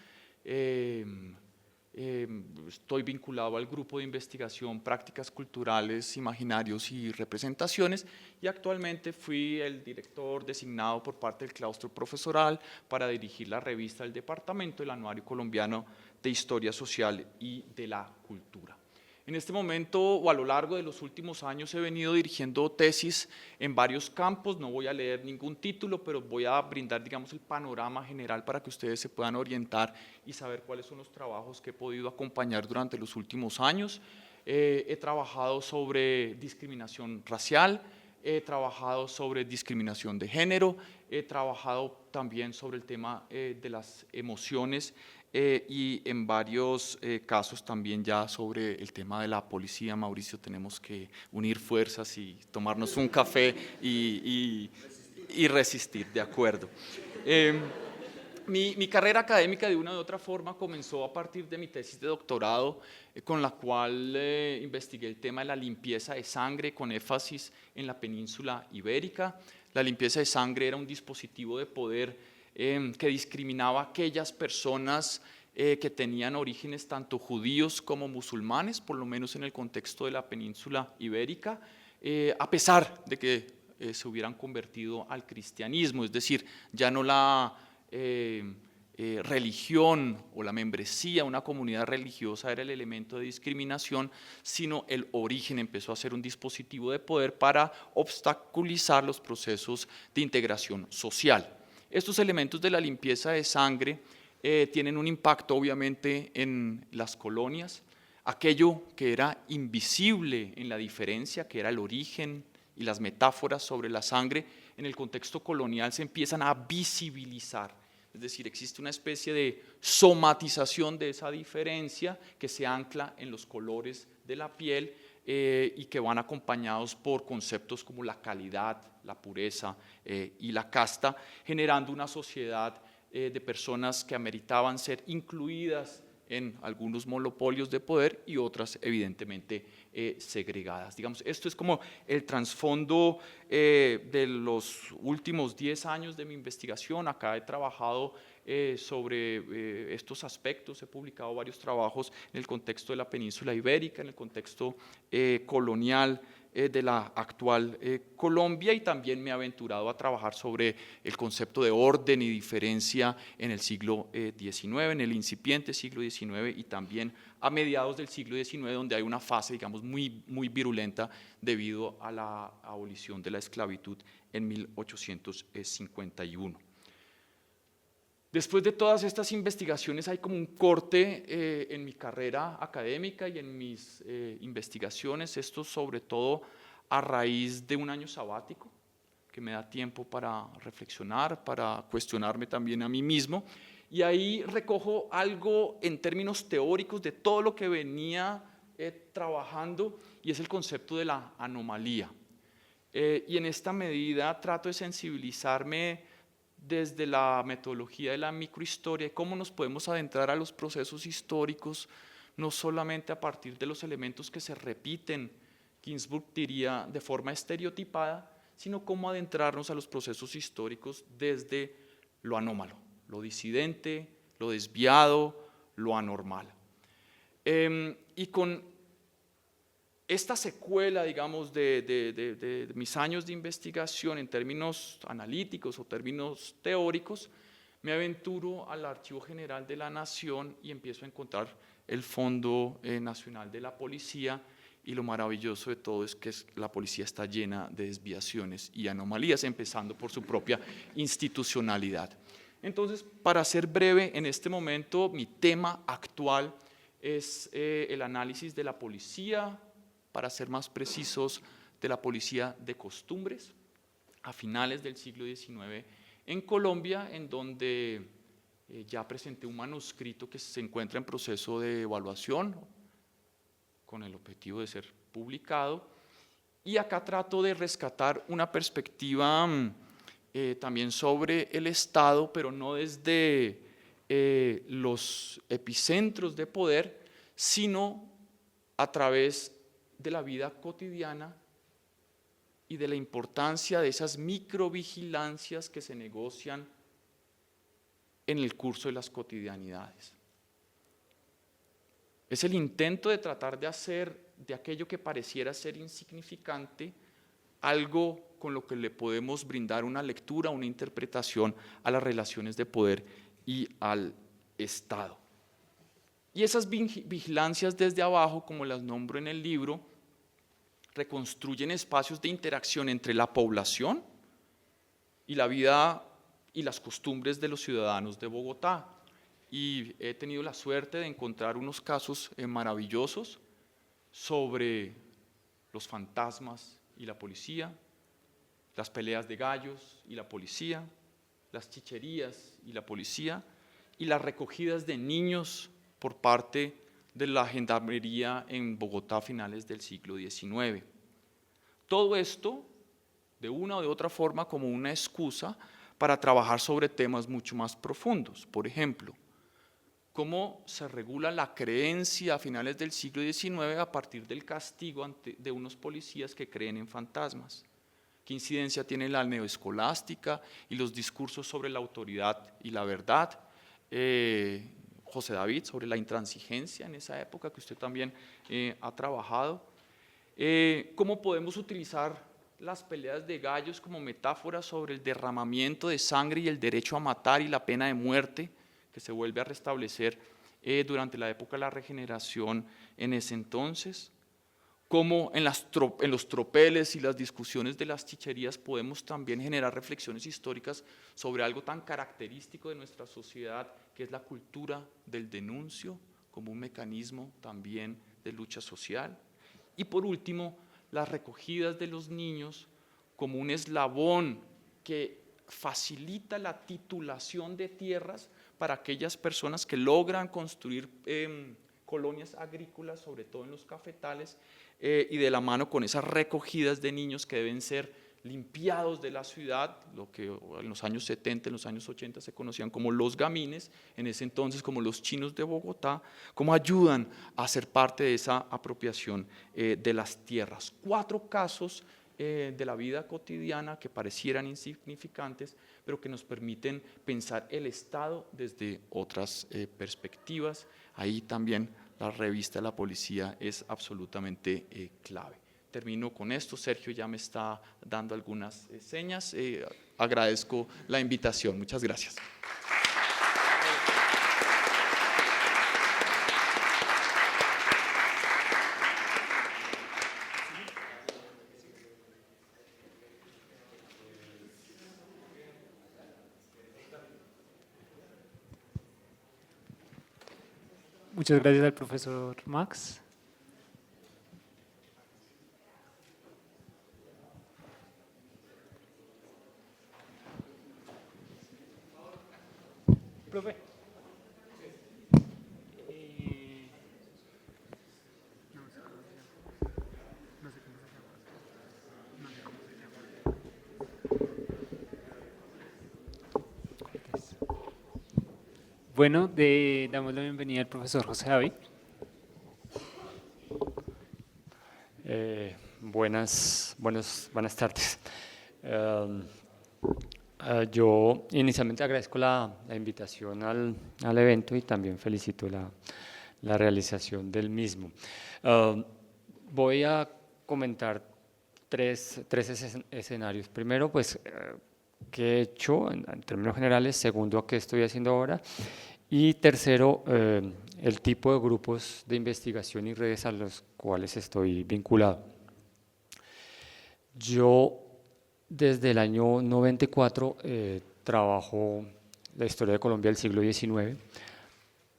S5: Estoy vinculado al grupo de investigación Prácticas Culturales, Imaginarios y Representaciones, y actualmente fui el director designado por parte del claustro profesoral para dirigir la revista del departamento, el Anuario Colombiano de Historia Social y de la Cultura. En este momento, o a lo largo de los últimos años, he venido dirigiendo tesis en varios campos. No voy a leer ningún título, pero voy a brindar, digamos, el panorama general para que ustedes se puedan orientar y saber cuáles son los trabajos que he podido acompañar durante los últimos años. He trabajado sobre discriminación racial, he trabajado sobre discriminación de género, he trabajado también sobre el tema de las emociones, y en varios casos también ya sobre el tema de la policía. Mauricio, tenemos que unir fuerzas y tomarnos un café y resistir, de acuerdo. Mi carrera académica de una u otra forma comenzó a partir de mi tesis de doctorado, con la cual investigué el tema de la limpieza de sangre con énfasis en la península ibérica. La limpieza de sangre era un dispositivo de poder que discriminaba a aquellas personas que tenían orígenes tanto judíos como musulmanes, por lo menos en el contexto de la península ibérica, a pesar de que se hubieran convertido al cristianismo, es decir, ya no la religión o la membresía, una comunidad religiosa era el elemento de discriminación, sino el origen empezó a ser un dispositivo de poder para obstaculizar los procesos de integración social. Estos elementos de la limpieza de sangre tienen un impacto obviamente en las colonias. Aquello que era invisible en la diferencia, que era el origen y las metáforas sobre la sangre, en el contexto colonial se empiezan a visibilizar. Es decir, existe una especie de somatización de esa diferencia que se ancla en los colores de la piel y que van acompañados por conceptos como la calidad, la pureza y la casta, generando una sociedad de personas que ameritaban ser incluidas en algunos monopolios de poder y otras evidentemente segregadas. Digamos, esto es como el trasfondo de los últimos 10 años de mi investigación. Acá he trabajado sobre estos aspectos, he publicado varios trabajos en el contexto de la península ibérica, en el contexto colonial de la actual Colombia, y también me he aventurado a trabajar sobre el concepto de orden y diferencia en el siglo XIX, en el incipiente siglo XIX y también a mediados del siglo XIX, donde hay una fase, digamos, muy virulenta debido a la abolición de la esclavitud en 1851. Después de todas estas investigaciones hay como un corte en mi carrera académica y en mis investigaciones, esto sobre todo a raíz de un año sabático, que me da tiempo para reflexionar, para cuestionarme también a mí mismo, y ahí recojo algo en términos teóricos de todo lo que venía trabajando, y es el concepto de la anomalía. Y en esta medida trato de sensibilizarme desde la metodología de la microhistoria, cómo nos podemos adentrar a los procesos históricos, no solamente a partir de los elementos que se repiten, Ginsburg diría de forma estereotipada, sino cómo adentrarnos a los procesos históricos desde lo anómalo, lo disidente, lo desviado, lo anormal. Y con esta secuela, digamos, de mis años de investigación en términos analíticos o términos teóricos, me aventuro al Archivo General de la Nación y empiezo a encontrar el Fondo Nacional de la Policía, y lo maravilloso de todo es que la policía está llena de desviaciones y anomalías, empezando por su propia institucionalidad. Entonces, para ser breve, en este momento mi tema actual es el análisis de la policía, para ser más precisos, de la policía de costumbres, a finales del siglo XIX en Colombia, en donde ya presenté un manuscrito que se encuentra en proceso de evaluación, con el objetivo de ser publicado, y acá trato de rescatar una perspectiva también sobre el Estado, pero no desde los epicentros de poder, sino a través de la vida cotidiana y de la importancia de esas microvigilancias que se negocian en el curso de las cotidianidades. Es el intento de tratar de hacer de aquello que pareciera ser insignificante algo con lo que le podemos brindar una lectura, una interpretación a las relaciones de poder y al Estado. Y esas vigilancias desde abajo, como las nombro en el libro, reconstruyen espacios de interacción entre la población y la vida y las costumbres de los ciudadanos de Bogotá. Y he tenido la suerte de encontrar unos casos maravillosos sobre los fantasmas y la policía, las peleas de gallos y la policía, las chicherías y la policía, y las recogidas de niños por parte de la gendarmería en Bogotá a finales del siglo XIX. Todo esto, de una o de otra forma, como una excusa para trabajar sobre temas mucho más profundos. Por ejemplo, cómo se regula la creencia a finales del siglo XIX a partir del castigo de unos policías que creen en fantasmas. ¿Qué incidencia tiene la neoescolástica y los discursos sobre la autoridad y la verdad? José David, sobre la intransigencia en esa época que usted también ha trabajado. ¿Cómo podemos utilizar las peleas de gallos como metáfora sobre el derramamiento de sangre y el derecho a matar y la pena de muerte que se vuelve a restablecer durante la época de la regeneración en ese entonces? Cómo en los tropeles y las discusiones de las chicherías podemos también generar reflexiones históricas sobre algo tan característico de nuestra sociedad, que es la cultura del denuncio como un mecanismo también de lucha social. Y por último, las recogidas de los niños como un eslabón que facilita la titulación de tierras para aquellas personas que logran construir colonias agrícolas, sobre todo en los cafetales, y de la mano con esas recogidas de niños que deben ser limpiados de la ciudad, lo que en los años 70, en los años 80 se conocían como los gamines, en ese entonces como los chinos de Bogotá, cómo ayudan a ser parte de esa apropiación de las tierras. 4 casos de la vida cotidiana que parecieran insignificantes, pero que nos permiten pensar el Estado desde otras perspectivas. Ahí también la revista La Policía es absolutamente clave. Termino con esto. Sergio ya me está dando algunas señas. Agradezco la invitación. Muchas gracias.
S2: Muchas gracias al profesor Max. Profe. Bueno, damos la bienvenida al profesor José David.
S6: Buenas tardes. Yo inicialmente agradezco la invitación al evento y también felicito la realización del mismo. Voy a comentar tres escenarios. Primero, pues, qué he hecho en términos generales. Segundo, qué estoy haciendo ahora. Y tercero, el tipo de grupos de investigación y redes a los cuales estoy vinculado. Yo desde el año 94 trabajo la historia de Colombia del siglo XIX,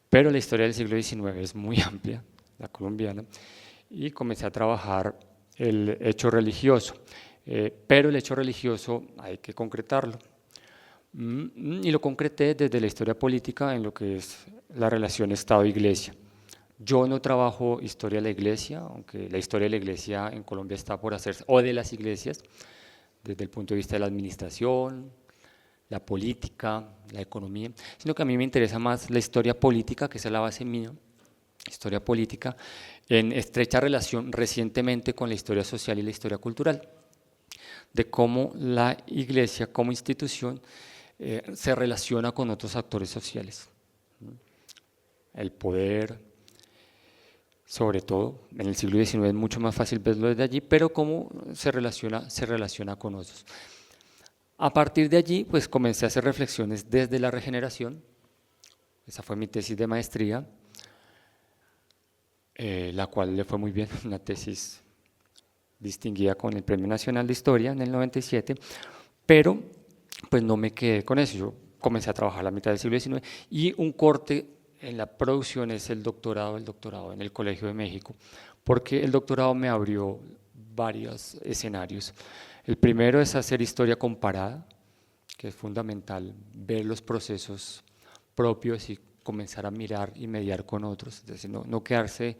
S6: pero la historia del siglo XIX es muy amplia, la colombiana, y comencé a trabajar el hecho religioso, pero el hecho religioso hay que concretarlo. Y lo concreté desde la historia política en lo que es la relación Estado-Iglesia. Yo no trabajo historia de la Iglesia, aunque la historia de la Iglesia en Colombia está por hacerse, o de las iglesias, desde el punto de vista de la administración, la política, la economía, sino que a mí me interesa más la historia política, que esa es la base mía, historia política, en estrecha relación recientemente con la historia social y la historia cultural, de cómo la Iglesia como institución se relaciona con otros actores sociales. El poder, sobre todo, en el siglo XIX es mucho más fácil verlo desde allí, pero cómo se relaciona con otros. A partir de allí, pues comencé a hacer reflexiones desde la regeneración. Esa fue mi tesis de maestría, la cual le fue muy bien, una tesis distinguida con el Premio Nacional de Historia en el 97, pero pues no me quedé con eso. Yo comencé a trabajar a la mitad del siglo XIX y un corte en la producción es el doctorado en el Colegio de México, porque el doctorado me abrió varios escenarios. El primero es hacer historia comparada, que es fundamental ver los procesos propios y comenzar a mirar y mediar con otros, es decir, no quedarse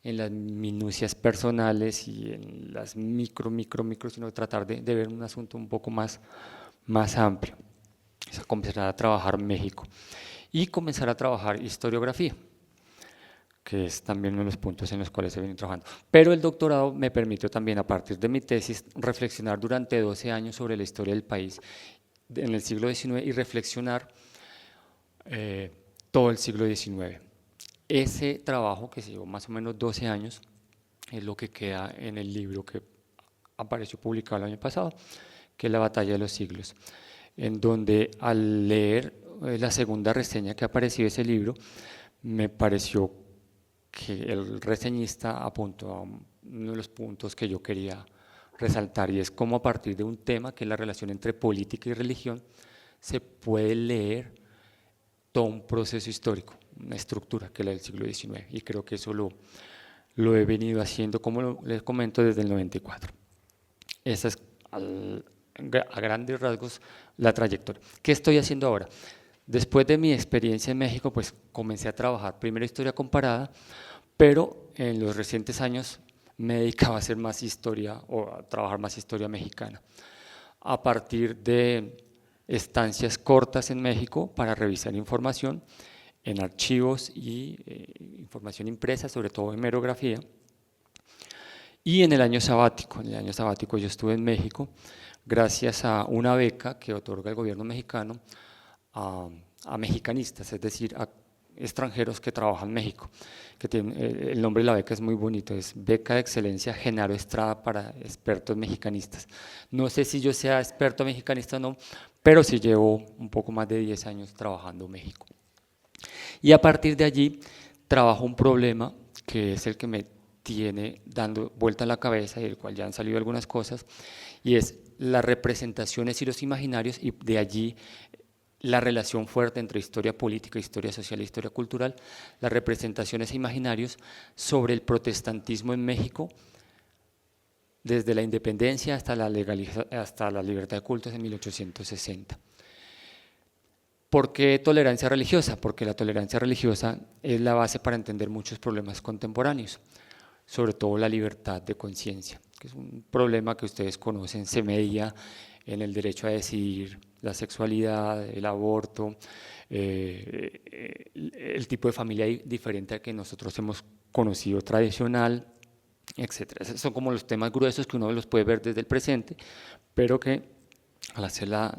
S6: en las minucias personales y en las micro, sino tratar de ver un asunto un poco más amplio. Es comenzar a trabajar México y comenzar a trabajar historiografía, que es también uno de los puntos en los cuales he venido trabajando. Pero el doctorado me permitió también, a partir de mi tesis, reflexionar durante 12 años sobre la historia del país en el siglo XIX y reflexionar todo el siglo XIX. Ese trabajo, que se llevó más o menos 12 años, es lo que queda en el libro que apareció publicado el año pasado, que es La Batalla de los Siglos, en donde al leer la segunda reseña que apareció de ese libro, me pareció que el reseñista apuntó a uno de los puntos que yo quería resaltar, y es cómo a partir de un tema que es la relación entre política y religión se puede leer todo un proceso histórico, una estructura que es la del siglo XIX, y creo que eso lo he venido haciendo, como les comento, desde el 94. Esa es a grandes rasgos la trayectoria. ¿Qué estoy haciendo ahora? Después de mi experiencia en México, pues comencé a trabajar primero historia comparada, pero en los recientes años me dedicaba a hacer más historia o a trabajar más historia mexicana. A partir de estancias cortas en México para revisar información en archivos y información impresa, sobre todo hemerografía. Y en el año sabático yo estuve en México gracias a una beca que otorga el gobierno mexicano a mexicanistas, es decir, a extranjeros que trabajan en México, que el nombre de la beca es muy bonito, es Beca de Excelencia Genaro Estrada para expertos mexicanistas. No sé si yo sea experto mexicanista o no, pero sí llevo un poco más de 10 años trabajando en México. Y a partir de allí trabajo un problema que es el que me tiene dando vuelta a la cabeza y del cual ya han salido algunas cosas, y es las representaciones y los imaginarios, y de allí la relación fuerte entre historia política, historia social e historia cultural, las representaciones e imaginarios sobre el protestantismo en México desde la independencia hasta la libertad de cultos en 1860. ¿Por qué tolerancia religiosa? Porque la tolerancia religiosa es la base para entender muchos problemas contemporáneos, sobre todo la libertad de conciencia, que es un problema que ustedes conocen, se media en el derecho a decidir la sexualidad, el aborto, el tipo de familia diferente al que nosotros hemos conocido tradicional, etc. Esos son como los temas gruesos que uno los puede ver desde el presente, pero que al hacer la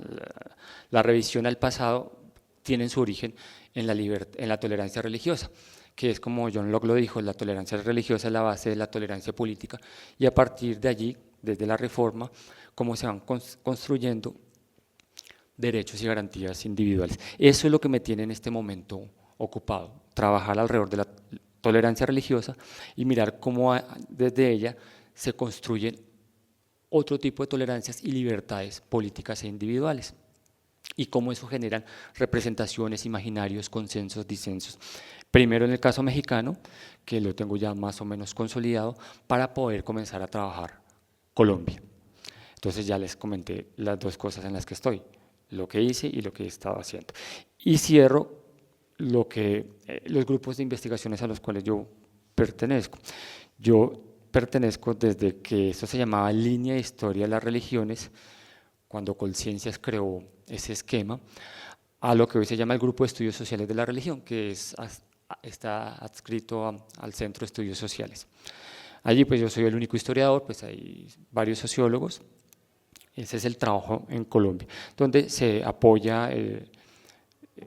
S6: revisión al pasado tienen su origen en la tolerancia religiosa, que es como John Locke lo dijo, la tolerancia religiosa es la base de la tolerancia política, y a partir de allí, desde la Reforma, cómo se van construyendo derechos y garantías individuales. Eso es lo que me tiene en este momento ocupado, trabajar alrededor de la tolerancia religiosa y mirar cómo desde ella se construyen otro tipo de tolerancias y libertades políticas e individuales, y cómo eso genera representaciones, imaginarios, consensos, disensos. Primero en el caso mexicano, que lo tengo ya más o menos consolidado, para poder comenzar a trabajar Colombia. Entonces ya les comenté las dos cosas en las que estoy, lo que hice y lo que he estado haciendo. Y cierro los grupos de investigaciones a los cuales yo pertenezco. Yo pertenezco desde que eso se llamaba Línea de Historia de las Religiones, cuando Colciencias creó ese esquema, a lo que hoy se llama el Grupo de Estudios Sociales de la Religión, que está adscrito al Centro de Estudios Sociales. Allí pues yo soy el único historiador, pues hay varios sociólogos. Ese es el trabajo en Colombia, donde se apoya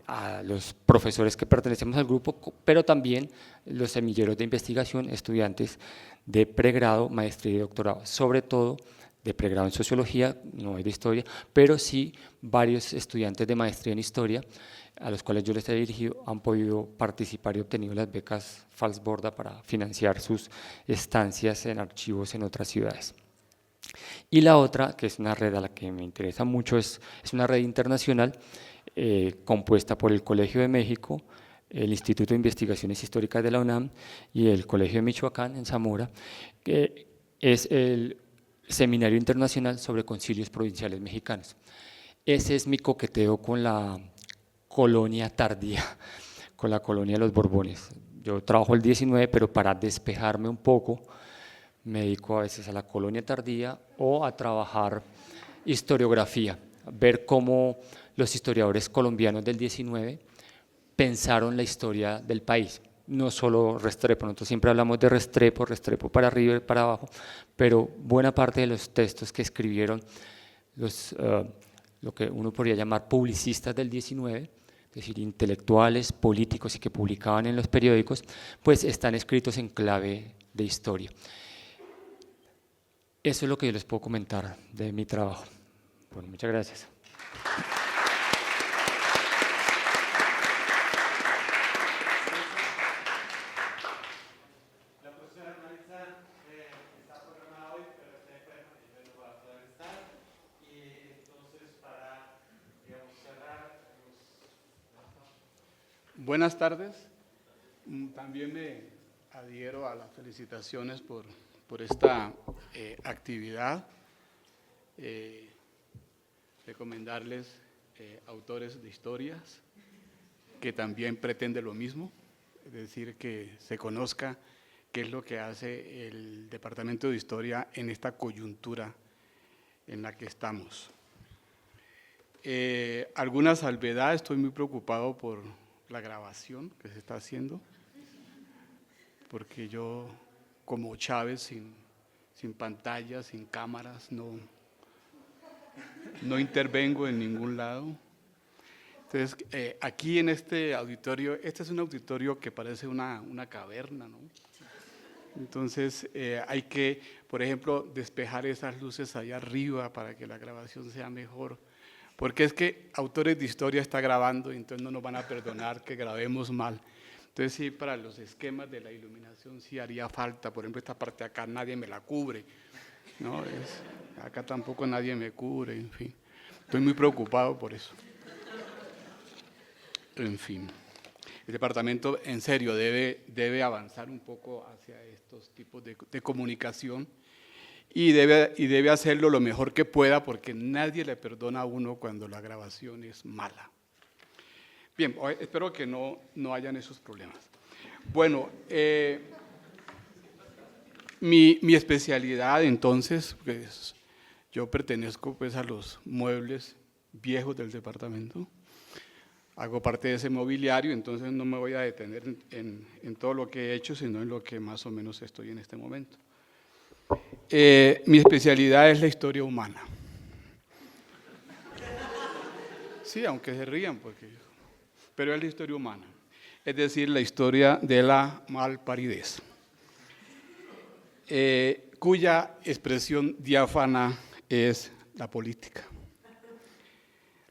S6: a los profesores que pertenecemos al grupo, pero también los semilleros de investigación, estudiantes de pregrado, maestría y doctorado, sobre todo de pregrado en sociología, no hay de historia, pero sí varios estudiantes de maestría en historia, a los cuales yo les he dirigido, han podido participar y obtenido las becas Falsborda para financiar sus estancias en archivos en otras ciudades. Y la otra, que es una red a la que me interesa mucho, es una red internacional compuesta por el Colegio de México, el Instituto de Investigaciones Históricas de la UNAM y el Colegio de Michoacán en Zamora, que es el Seminario Internacional sobre Concilios Provinciales Mexicanos. Ese es mi coqueteo con la colonia tardía, con la colonia de los Borbones. Yo trabajo el 19, pero para despejarme un poco, me dedico a veces a la colonia tardía o a trabajar historiografía, ver cómo los historiadores colombianos del 19 pensaron la historia del país, no solo Restrepo. Nosotros siempre hablamos de Restrepo para arriba y para abajo, pero buena parte de los textos que escribieron lo que uno podría llamar publicistas del 19, es decir, intelectuales, políticos y que publicaban en los periódicos, pues están escritos en clave de historia. Eso es lo que yo les puedo comentar de mi trabajo. Bueno, muchas gracias.
S7: La profesora Marisa está programada hoy, pero está enferma y no va a poder estar. Y entonces, para cerrar. Buenas tardes. También me adhiero a las felicitaciones por esta actividad, recomendarles autores de historias que también pretende lo mismo, es decir, que se conozca qué es lo que hace el Departamento de Historia en esta coyuntura en la que estamos. Alguna salvedad, estoy muy preocupado por la grabación que se está haciendo, porque yo, como Chávez, sin pantalla, sin cámaras, no intervengo en ningún lado. Entonces, aquí en este auditorio, este es un auditorio que parece una caverna, ¿no? Entonces, hay que, por ejemplo, despejar esas luces allá arriba para que la grabación sea mejor, porque es que autores de historia está grabando y entonces no nos van a perdonar que grabemos mal. Entonces sí, para los esquemas de la iluminación sí haría falta, por ejemplo, esta parte de acá nadie me la cubre, ¿no? Acá tampoco nadie me cubre, en fin. Estoy muy preocupado por eso. En fin, el departamento en serio debe avanzar un poco hacia estos tipos de comunicación y debe hacerlo lo mejor que pueda, porque nadie le perdona a uno cuando la grabación es mala. Bien, espero que no hayan esos problemas. Bueno, mi especialidad entonces, pues, yo pertenezco pues a los muebles viejos del departamento, hago parte de ese mobiliario, entonces no me voy a detener en todo lo que he hecho, sino en lo que más o menos estoy en este momento. Mi especialidad es la historia humana. Sí, aunque se rían, pero es la historia humana, es decir, la historia de la malparidez, cuya expresión diáfana es la política.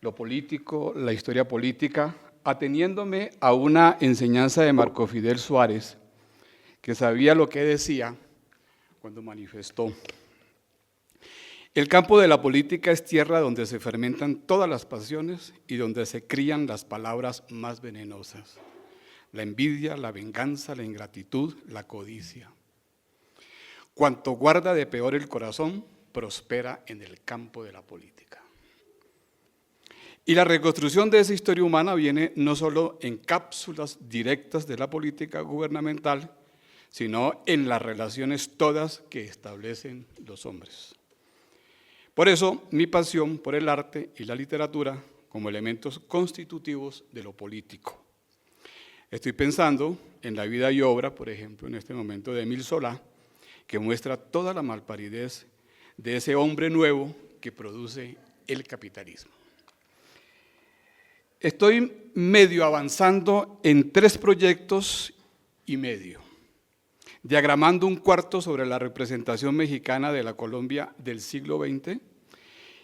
S7: Lo político, la historia política, ateniéndome a una enseñanza de Marco Fidel Suárez, que sabía lo que decía cuando manifestó: el campo de la política es tierra donde se fermentan todas las pasiones y donde se crían las palabras más venenosas: la envidia, la venganza, la ingratitud, la codicia. Cuanto guarda de peor el corazón, prospera en el campo de la política. Y la reconstrucción de esa historia humana viene no solo en cápsulas directas de la política gubernamental, sino en las relaciones todas que establecen los hombres. Por eso, mi pasión por el arte y la literatura como elementos constitutivos de lo político. Estoy pensando en la vida y obra, por ejemplo, en este momento de Émile Zola, que muestra toda la malparidez de ese hombre nuevo que produce el capitalismo. Estoy medio avanzando en 3 proyectos y medio, diagramando un cuarto sobre la representación mexicana de la Colombia del siglo XX,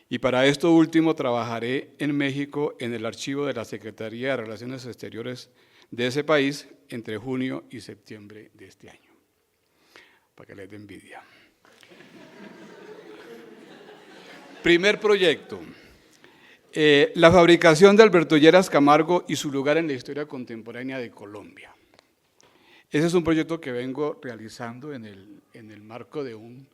S7: y para esto último trabajaré en México en el archivo de la Secretaría de Relaciones Exteriores de ese país entre junio y septiembre de este año, para que les dé envidia. Primer proyecto, la fabricación de Alberto Lleras Camargo y su lugar en la historia contemporánea de Colombia. Ese es un proyecto que vengo realizando en el marco de un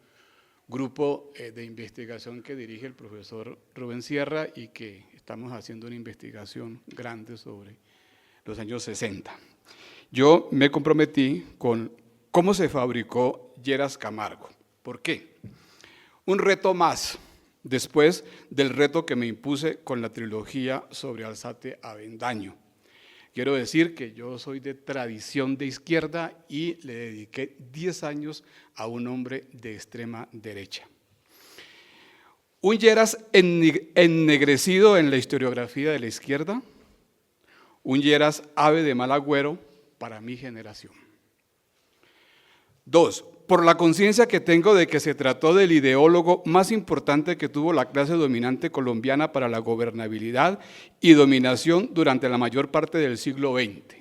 S7: grupo de investigación que dirige el profesor Rubén Sierra y que estamos haciendo una investigación grande sobre los años 60. Yo me comprometí con cómo se fabricó Lleras Camargo. ¿Por qué? Un reto más, después del reto que me impuse con la trilogía sobre Alzate Avendaño. Quiero decir que yo soy de tradición de izquierda y le dediqué 10 años a un hombre de extrema derecha. Un Lleras ennegrecido en la historiografía de la izquierda, un Lleras ave de mal agüero para mi generación. 2. Por la conciencia que tengo de que se trató del ideólogo más importante que tuvo la clase dominante colombiana para la gobernabilidad y dominación durante la mayor parte del siglo XX.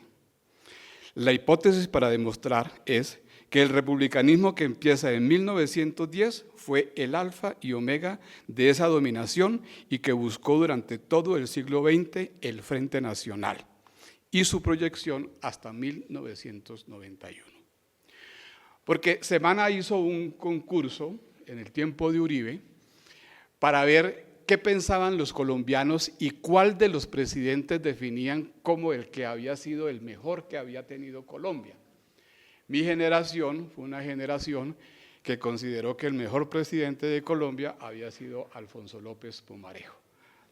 S7: La hipótesis para demostrar es que el republicanismo que empieza en 1910 fue el alfa y omega de esa dominación y que buscó durante todo el siglo XX el Frente Nacional y su proyección hasta 1991. Porque Semana hizo un concurso en el tiempo de Uribe para ver qué pensaban los colombianos y cuál de los presidentes definían como el que había sido el mejor que había tenido Colombia. Mi generación fue una generación que consideró que el mejor presidente de Colombia había sido Alfonso López Pumarejo.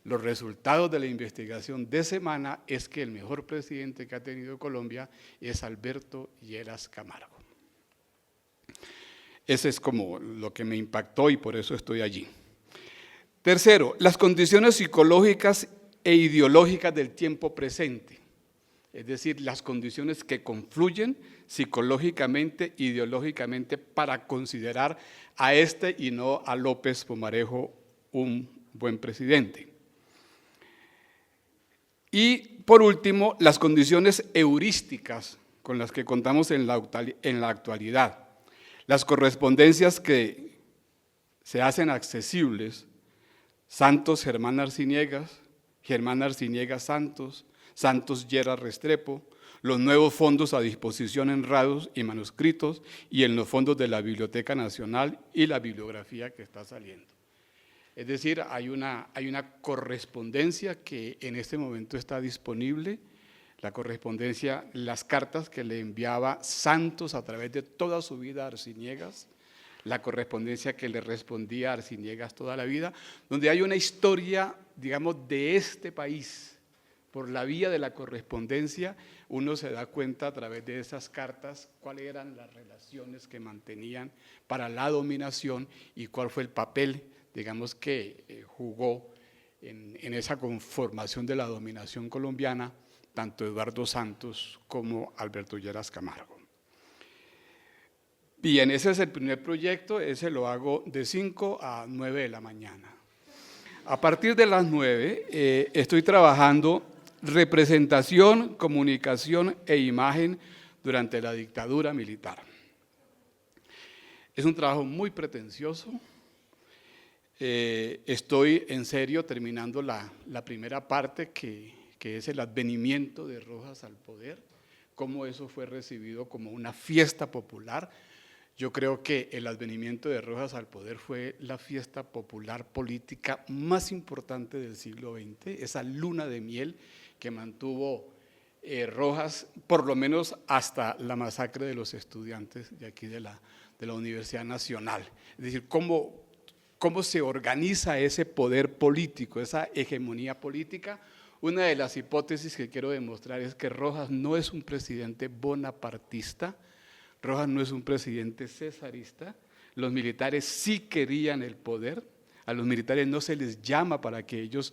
S7: Los resultados de la investigación de Semana es que el mejor presidente que ha tenido Colombia es Alberto Lleras Camargo. Ese es como lo que me impactó y por eso estoy allí. Tercero, las condiciones psicológicas e ideológicas del tiempo presente, es decir, las condiciones que confluyen psicológicamente, ideológicamente para considerar a este y no a López Pumarejo un buen presidente. Y por último, las condiciones heurísticas con las que contamos en la actualidad. Las correspondencias que se hacen accesibles, Santos Germán Arciniegas, Germán Arciniegas Santos, Santos Lleras Restrepo, los nuevos fondos a disposición en radios y manuscritos y en los fondos de la Biblioteca Nacional y la bibliografía que está saliendo. Es decir, hay una correspondencia que en este momento está disponible, la correspondencia, las cartas que le enviaba Santos a través de toda su vida a Arciniegas, la correspondencia que le respondía a Arciniegas toda la vida, donde hay una historia, digamos, de este país. Por la vía de la correspondencia, uno se da cuenta a través de esas cartas cuáles eran las relaciones que mantenían para la dominación y cuál fue el papel, digamos, que jugó en esa conformación de la dominación colombiana, tanto Eduardo Santos como Alberto Lleras Camargo. Bien, ese es el primer proyecto, ese lo hago de 5 a 9 de la mañana. A partir de las 9 estoy trabajando representación, comunicación e imagen durante la dictadura militar. Es un trabajo muy pretencioso. Estoy en serio terminando la primera parte que es el advenimiento de Rojas al poder, cómo eso fue recibido como una fiesta popular. Yo creo que el advenimiento de Rojas al poder fue la fiesta popular política más importante del siglo XX, esa luna de miel que mantuvo Rojas, por lo menos hasta la masacre de los estudiantes de aquí de la Universidad Nacional. Es decir, cómo cómo se organiza ese poder político, esa hegemonía política. Una de las hipótesis que quiero demostrar es que Rojas no es un presidente bonapartista, Rojas no es un presidente cesarista, los militares sí querían el poder, a los militares no se les llama para que ellos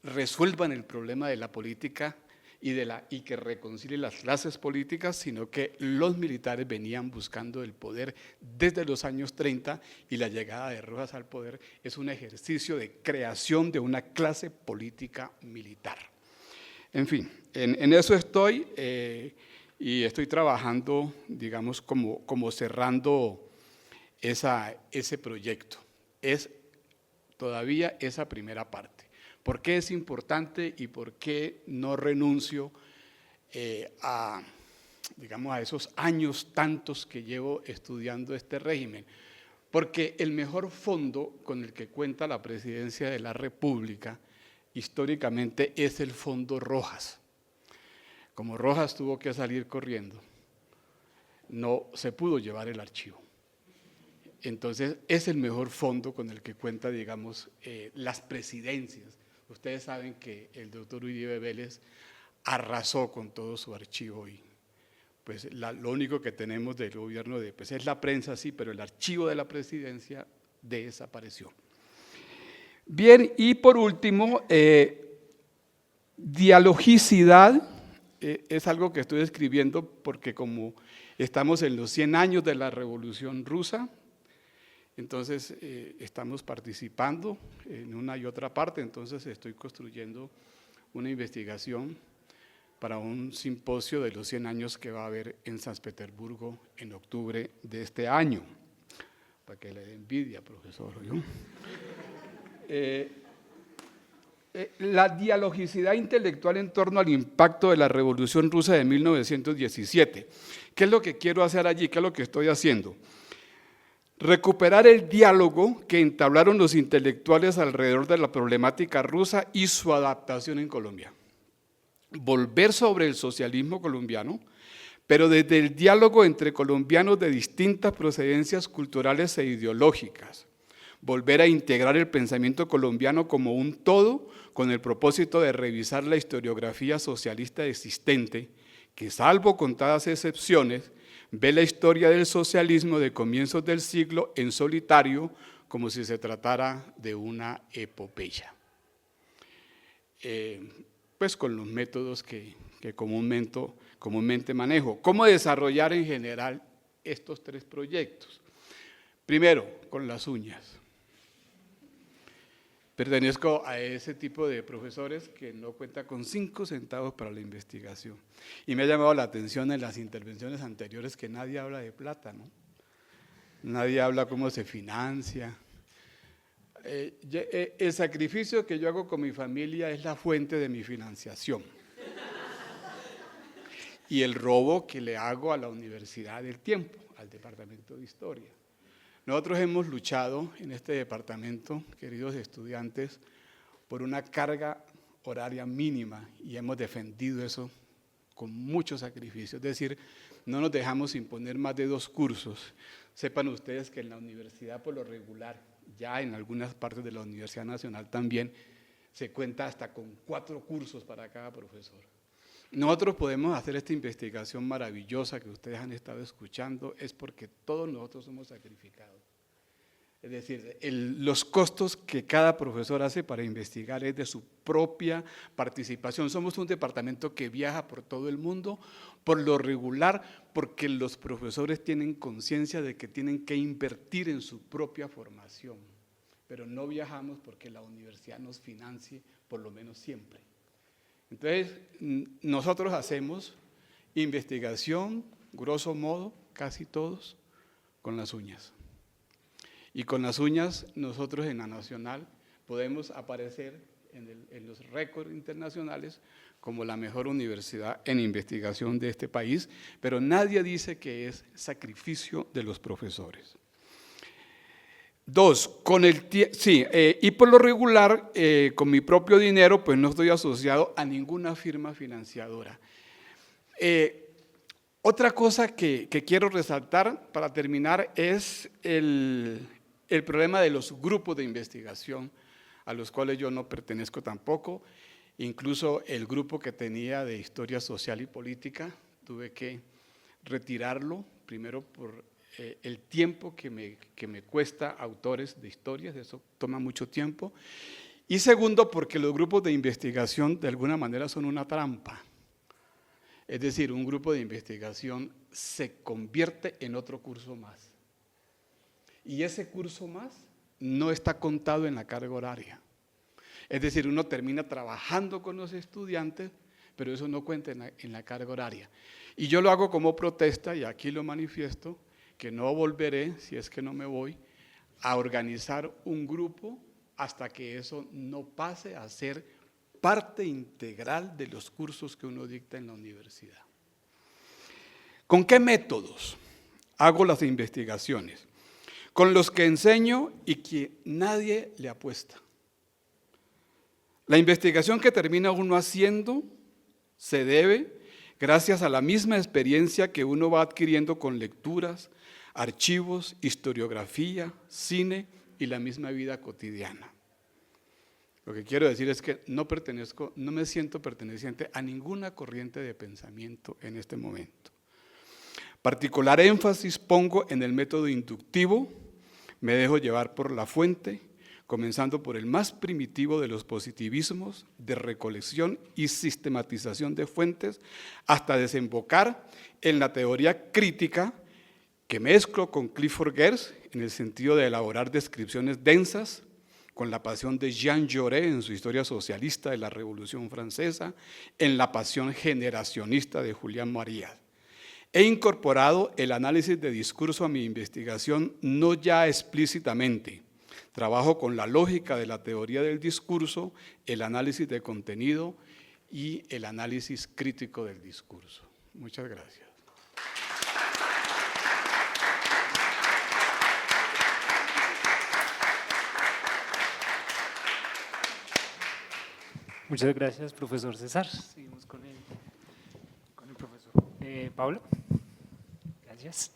S7: resuelvan el problema de la política y que reconcilien las clases políticas, sino que los militares venían buscando el poder desde los años 30 y la llegada de Rojas al poder es un ejercicio de creación de una clase política militar. En fin, en eso estoy y estoy trabajando, digamos, como cerrando ese proyecto. Es todavía esa primera parte. ¿Por qué es importante y por qué no renuncio a esos años tantos que llevo estudiando este régimen? Porque el mejor fondo con el que cuenta la Presidencia de la República históricamente es el Fondo Rojas. Como Rojas tuvo que salir corriendo, no se pudo llevar el archivo. Entonces es el mejor fondo con el que cuenta, digamos, las presidencias. Ustedes saben que el doctor Uribe Vélez arrasó con todo su archivo y pues lo único que tenemos del gobierno pues es la prensa, sí, pero el archivo de la presidencia desapareció. Bien, y por último, dialogicidad es algo que estoy escribiendo porque como estamos en los 100 años de la Revolución Rusa, entonces estamos participando en una y otra parte, entonces estoy construyendo una investigación para un simposio de los 100 años que va a haber en San Petersburgo en octubre de este año, para que le dé envidia, profesor. La dialogicidad intelectual en torno al impacto de la Revolución Rusa de 1917. ¿Qué es lo que quiero hacer allí? ¿Qué es lo que estoy haciendo? Recuperar el diálogo que entablaron los intelectuales alrededor de la problemática rusa y su adaptación en Colombia. Volver sobre el socialismo colombiano, pero desde el diálogo entre colombianos de distintas procedencias culturales e ideológicas. Volver a integrar el pensamiento colombiano como un todo con el propósito de revisar la historiografía socialista existente, que salvo contadas excepciones, ve la historia del socialismo de comienzos del siglo en solitario como si se tratara de una epopeya. Pues con los métodos que comúnmente manejo. ¿Cómo desarrollar en general estos 3 proyectos? Primero, con las uñas. Pertenezco a ese tipo de profesores que no cuenta con 5 centavos para la investigación. Y me ha llamado la atención en las intervenciones anteriores que nadie habla de plata, ¿no? Nadie habla cómo se financia. El sacrificio que yo hago con mi familia es la fuente de mi financiación. Y el robo que le hago a la Universidad del Tiempo, al Departamento de Historia. Nosotros hemos luchado en este departamento, queridos estudiantes, por una carga horaria mínima y hemos defendido eso con mucho sacrificio. Es decir, no nos dejamos imponer más de 2 cursos. Sepan ustedes que en la universidad por lo regular, ya en algunas partes de la Universidad Nacional también, se cuenta hasta con 4 cursos para cada profesor. Nosotros podemos hacer esta investigación maravillosa que ustedes han estado escuchando, es porque todos nosotros hemos sacrificado. Es decir, los costos que cada profesor hace para investigar es de su propia participación. Somos un departamento que viaja por todo el mundo, por lo regular, porque los profesores tienen conciencia de que tienen que invertir en su propia formación, pero no viajamos porque la universidad nos financie, por lo menos siempre. Entonces, nosotros hacemos investigación, grosso modo, casi todos, con las uñas. Y con las uñas, nosotros en la Nacional podemos aparecer en los récords internacionales como la mejor universidad en investigación de este país, pero nadie dice que es sacrificio de los profesores. 2, y por lo regular, con mi propio dinero, pues no estoy asociado a ninguna firma financiadora. Otra cosa que quiero resaltar para terminar es el problema de los grupos de investigación, a los cuales yo no pertenezco tampoco. Incluso el grupo que tenía de historia social y política, tuve que retirarlo, primero por el tiempo que me cuesta autores de historias, eso toma mucho tiempo, y segundo porque los grupos de investigación de alguna manera son una trampa. Es decir, un grupo de investigación se convierte en otro curso más. Y ese curso más no está contado en la carga horaria. Es decir, uno termina trabajando con los estudiantes, pero eso no cuenta en la carga horaria. Y yo lo hago como protesta, y aquí lo manifiesto, que no volveré, si es que no me voy, a organizar un grupo hasta que eso no pase a ser parte integral de los cursos que uno dicta en la universidad. ¿Con qué métodos hago las investigaciones? Con los que enseño y que nadie le apuesta. La investigación que termina uno haciendo se debe gracias a la misma experiencia que uno va adquiriendo con lecturas, archivos, historiografía, cine y la misma vida cotidiana. Lo que quiero decir es que no me siento perteneciente a ninguna corriente de pensamiento en este momento. Particular énfasis pongo en el método inductivo, me dejo llevar por la fuente, comenzando por el más primitivo de los positivismos, de recolección y sistematización de fuentes, hasta desembocar en la teoría crítica, que mezclo con Clifford Geertz en el sentido de elaborar descripciones densas, con la pasión de Jean Jaurès en su historia socialista de la Revolución Francesa, en la pasión generacionista de Julián Marías. He incorporado el análisis de discurso a mi investigación, no ya explícitamente. Trabajo con la lógica de la teoría del discurso, el análisis de contenido y el análisis crítico del discurso. Muchas gracias.
S2: Muchas gracias, profesor César. Seguimos con el profesor Pablo. Gracias.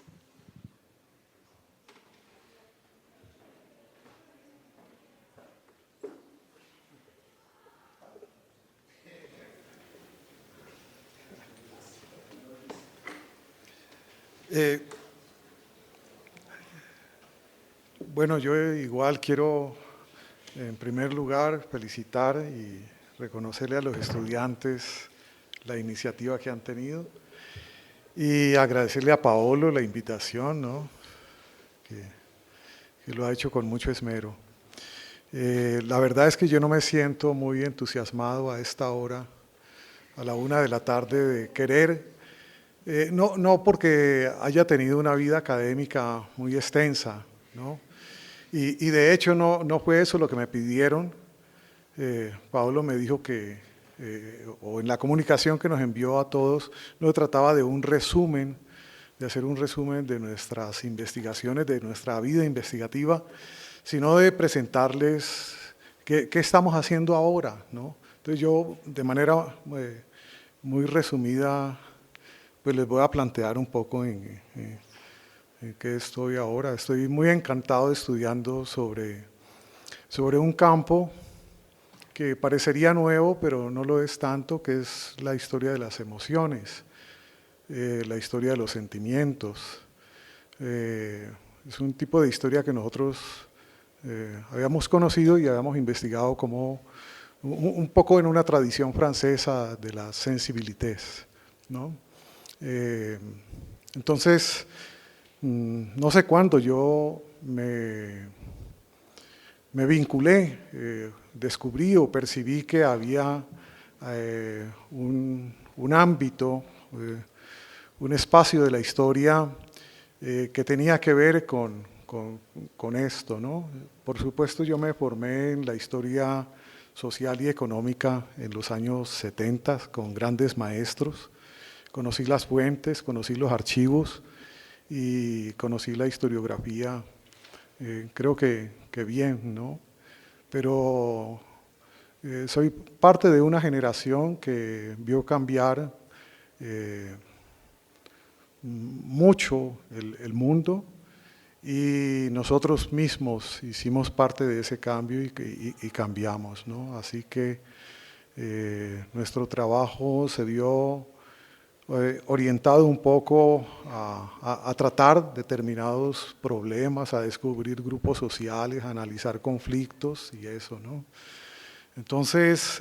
S8: Bueno, yo igual quiero, en primer lugar, felicitar y reconocerle a los estudiantes la iniciativa que han tenido y agradecerle a Paolo la invitación, ¿no? que lo ha hecho con mucho esmero. La verdad es que yo no me siento muy entusiasmado a esta hora, a la 1 de la tarde, de querer, no porque haya tenido una vida académica muy extensa, ¿no? Y de hecho no fue eso lo que me pidieron. Pablo me dijo que, o en la comunicación que nos envió a todos, no trataba de un resumen, de hacer un resumen de nuestras investigaciones, de nuestra vida investigativa, sino de presentarles qué estamos haciendo ahora, ¿no? Entonces yo, de manera muy resumida, pues les voy a plantear un poco en qué estoy ahora. Estoy muy encantado estudiando sobre un campo que parecería nuevo, pero no lo es tanto, que es la historia de las emociones, la historia de los sentimientos. Es un tipo de historia que nosotros habíamos conocido y habíamos investigado como un poco en una tradición francesa de la sensibilités, ¿no? Entonces, no sé cuándo yo me vinculé, descubrí o percibí que había un ámbito, un espacio de la historia que tenía que ver con esto, ¿no? Por supuesto, yo me formé en la historia social y económica en los años 70 con grandes maestros. Conocí las fuentes, conocí los archivos y conocí la historiografía, creo que bien, ¿no? Pero soy parte de una generación que vio cambiar mucho el mundo y nosotros mismos hicimos parte de ese cambio y cambiamos, ¿no? Así que nuestro trabajo se vio orientado un poco a tratar determinados problemas, a descubrir grupos sociales, a analizar conflictos y eso, ¿no? Entonces,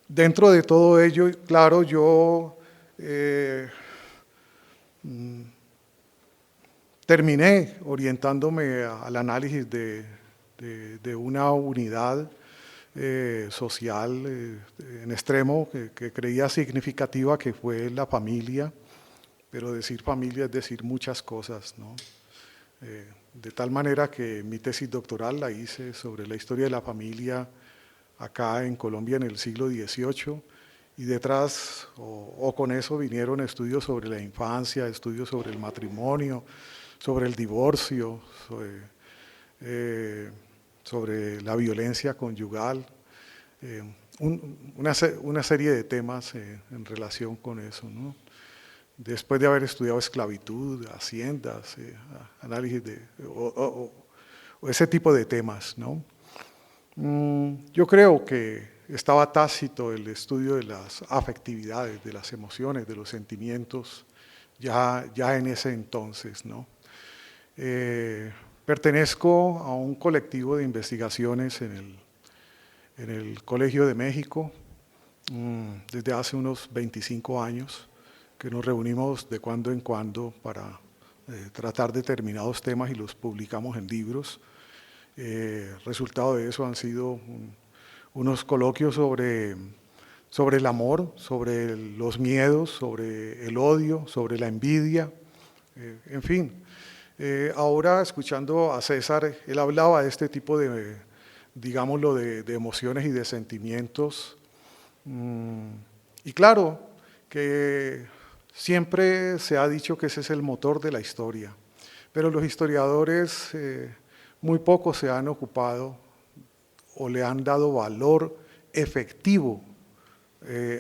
S8: dentro de todo ello, claro, yo terminé orientándome al análisis de una unidad social en extremo que creía significativa, que fue la familia, pero decir familia es decir muchas cosas, ¿no? De tal manera que mi tesis doctoral la hice sobre la historia de la familia acá en Colombia en el siglo XVIII, y detrás o con eso vinieron estudios sobre la infancia, estudios sobre el matrimonio, sobre el divorcio, sobre la violencia conyugal, una serie de temas en relación con eso, ¿no? Después de haber estudiado esclavitud, haciendas, análisis o ese tipo de temas, ¿no? Yo creo que estaba tácito el estudio de las afectividades, de las emociones, de los sentimientos, ya en ese entonces, ¿no? Pertenezco a un colectivo de investigaciones en el Colegio de México desde hace unos 25 años, que nos reunimos de cuando en cuando para tratar determinados temas y los publicamos en libros. Resultado de eso han sido unos coloquios sobre el amor, sobre los miedos, sobre el odio, sobre la envidia, en fin. Ahora, escuchando a César, él hablaba de este tipo de, digámoslo, de emociones y de sentimientos. Y claro, que siempre se ha dicho que ese es el motor de la historia, pero los historiadores muy poco se han ocupado o le han dado valor efectivo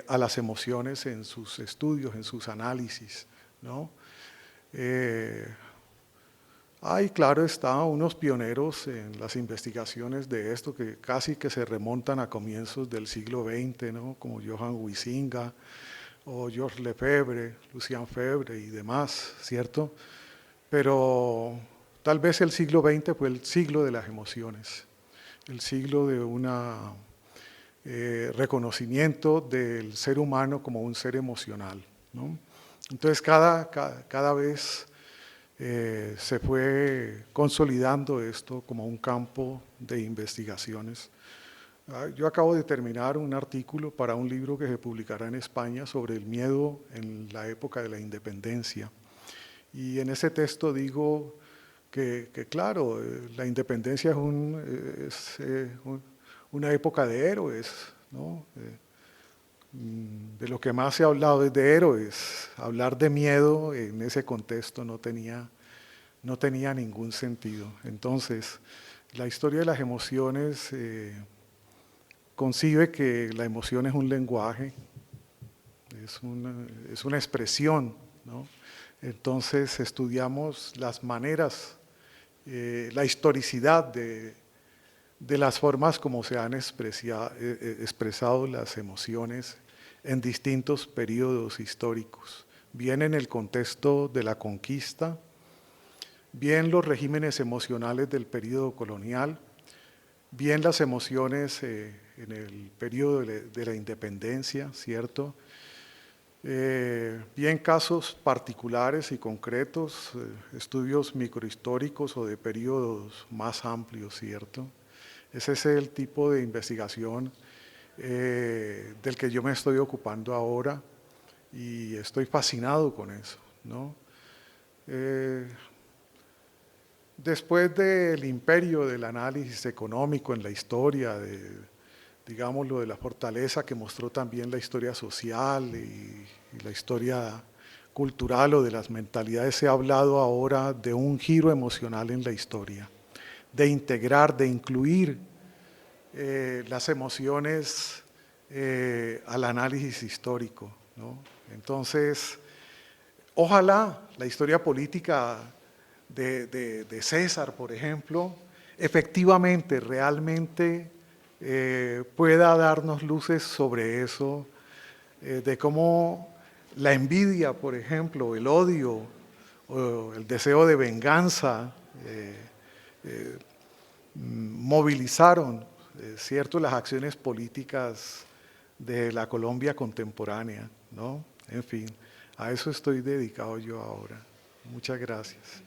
S8: a las emociones en sus estudios, en sus análisis, ¿no? Hay, claro está, unos pioneros en las investigaciones de esto que casi que se remontan a comienzos del siglo XX, ¿no? Como Johann Huizinga o Georges Lefebvre, Lucien Febvre y demás, ¿cierto? Pero tal vez el siglo XX fue el siglo de las emociones, el siglo de un reconocimiento del ser humano como un ser emocional, ¿no? Entonces cada vez se fue consolidando esto como un campo de investigaciones. Yo acabo de terminar un artículo para un libro que se publicará en España sobre el miedo en la época de la independencia. Y en ese texto digo que claro, la independencia es una época de héroes, ¿no? De lo que más se ha hablado es de héroes. Hablar de miedo en ese contexto no tenía ningún sentido. Entonces, la historia de las emociones concibe que la emoción es un lenguaje, es una expresión, ¿no? Entonces estudiamos las maneras, la historicidad de las formas como se han expresado las emociones en distintos periodos históricos, bien en el contexto de la conquista, bien los regímenes emocionales del periodo colonial, bien las emociones en el periodo de la independencia, ¿cierto? Bien casos particulares y concretos, estudios microhistóricos o de periodos más amplios, ¿cierto? Ese es el tipo de investigación del que yo me estoy ocupando ahora y estoy fascinado con eso, ¿no? Después del imperio del análisis económico en la historia, digámoslo, de la fortaleza que mostró también la historia social y la historia cultural o de las mentalidades, se ha hablado ahora de un giro emocional en la historia, de integrar, de incluir las emociones al análisis histórico, ¿no? Entonces, ojalá la historia política de César, por ejemplo, efectivamente, realmente pueda darnos luces sobre eso, de cómo la envidia, por ejemplo, el odio, o el deseo de venganza, movilizaron, ¿cierto?, las acciones políticas de la Colombia contemporánea, ¿no? En fin, a eso estoy dedicado yo ahora. Muchas gracias.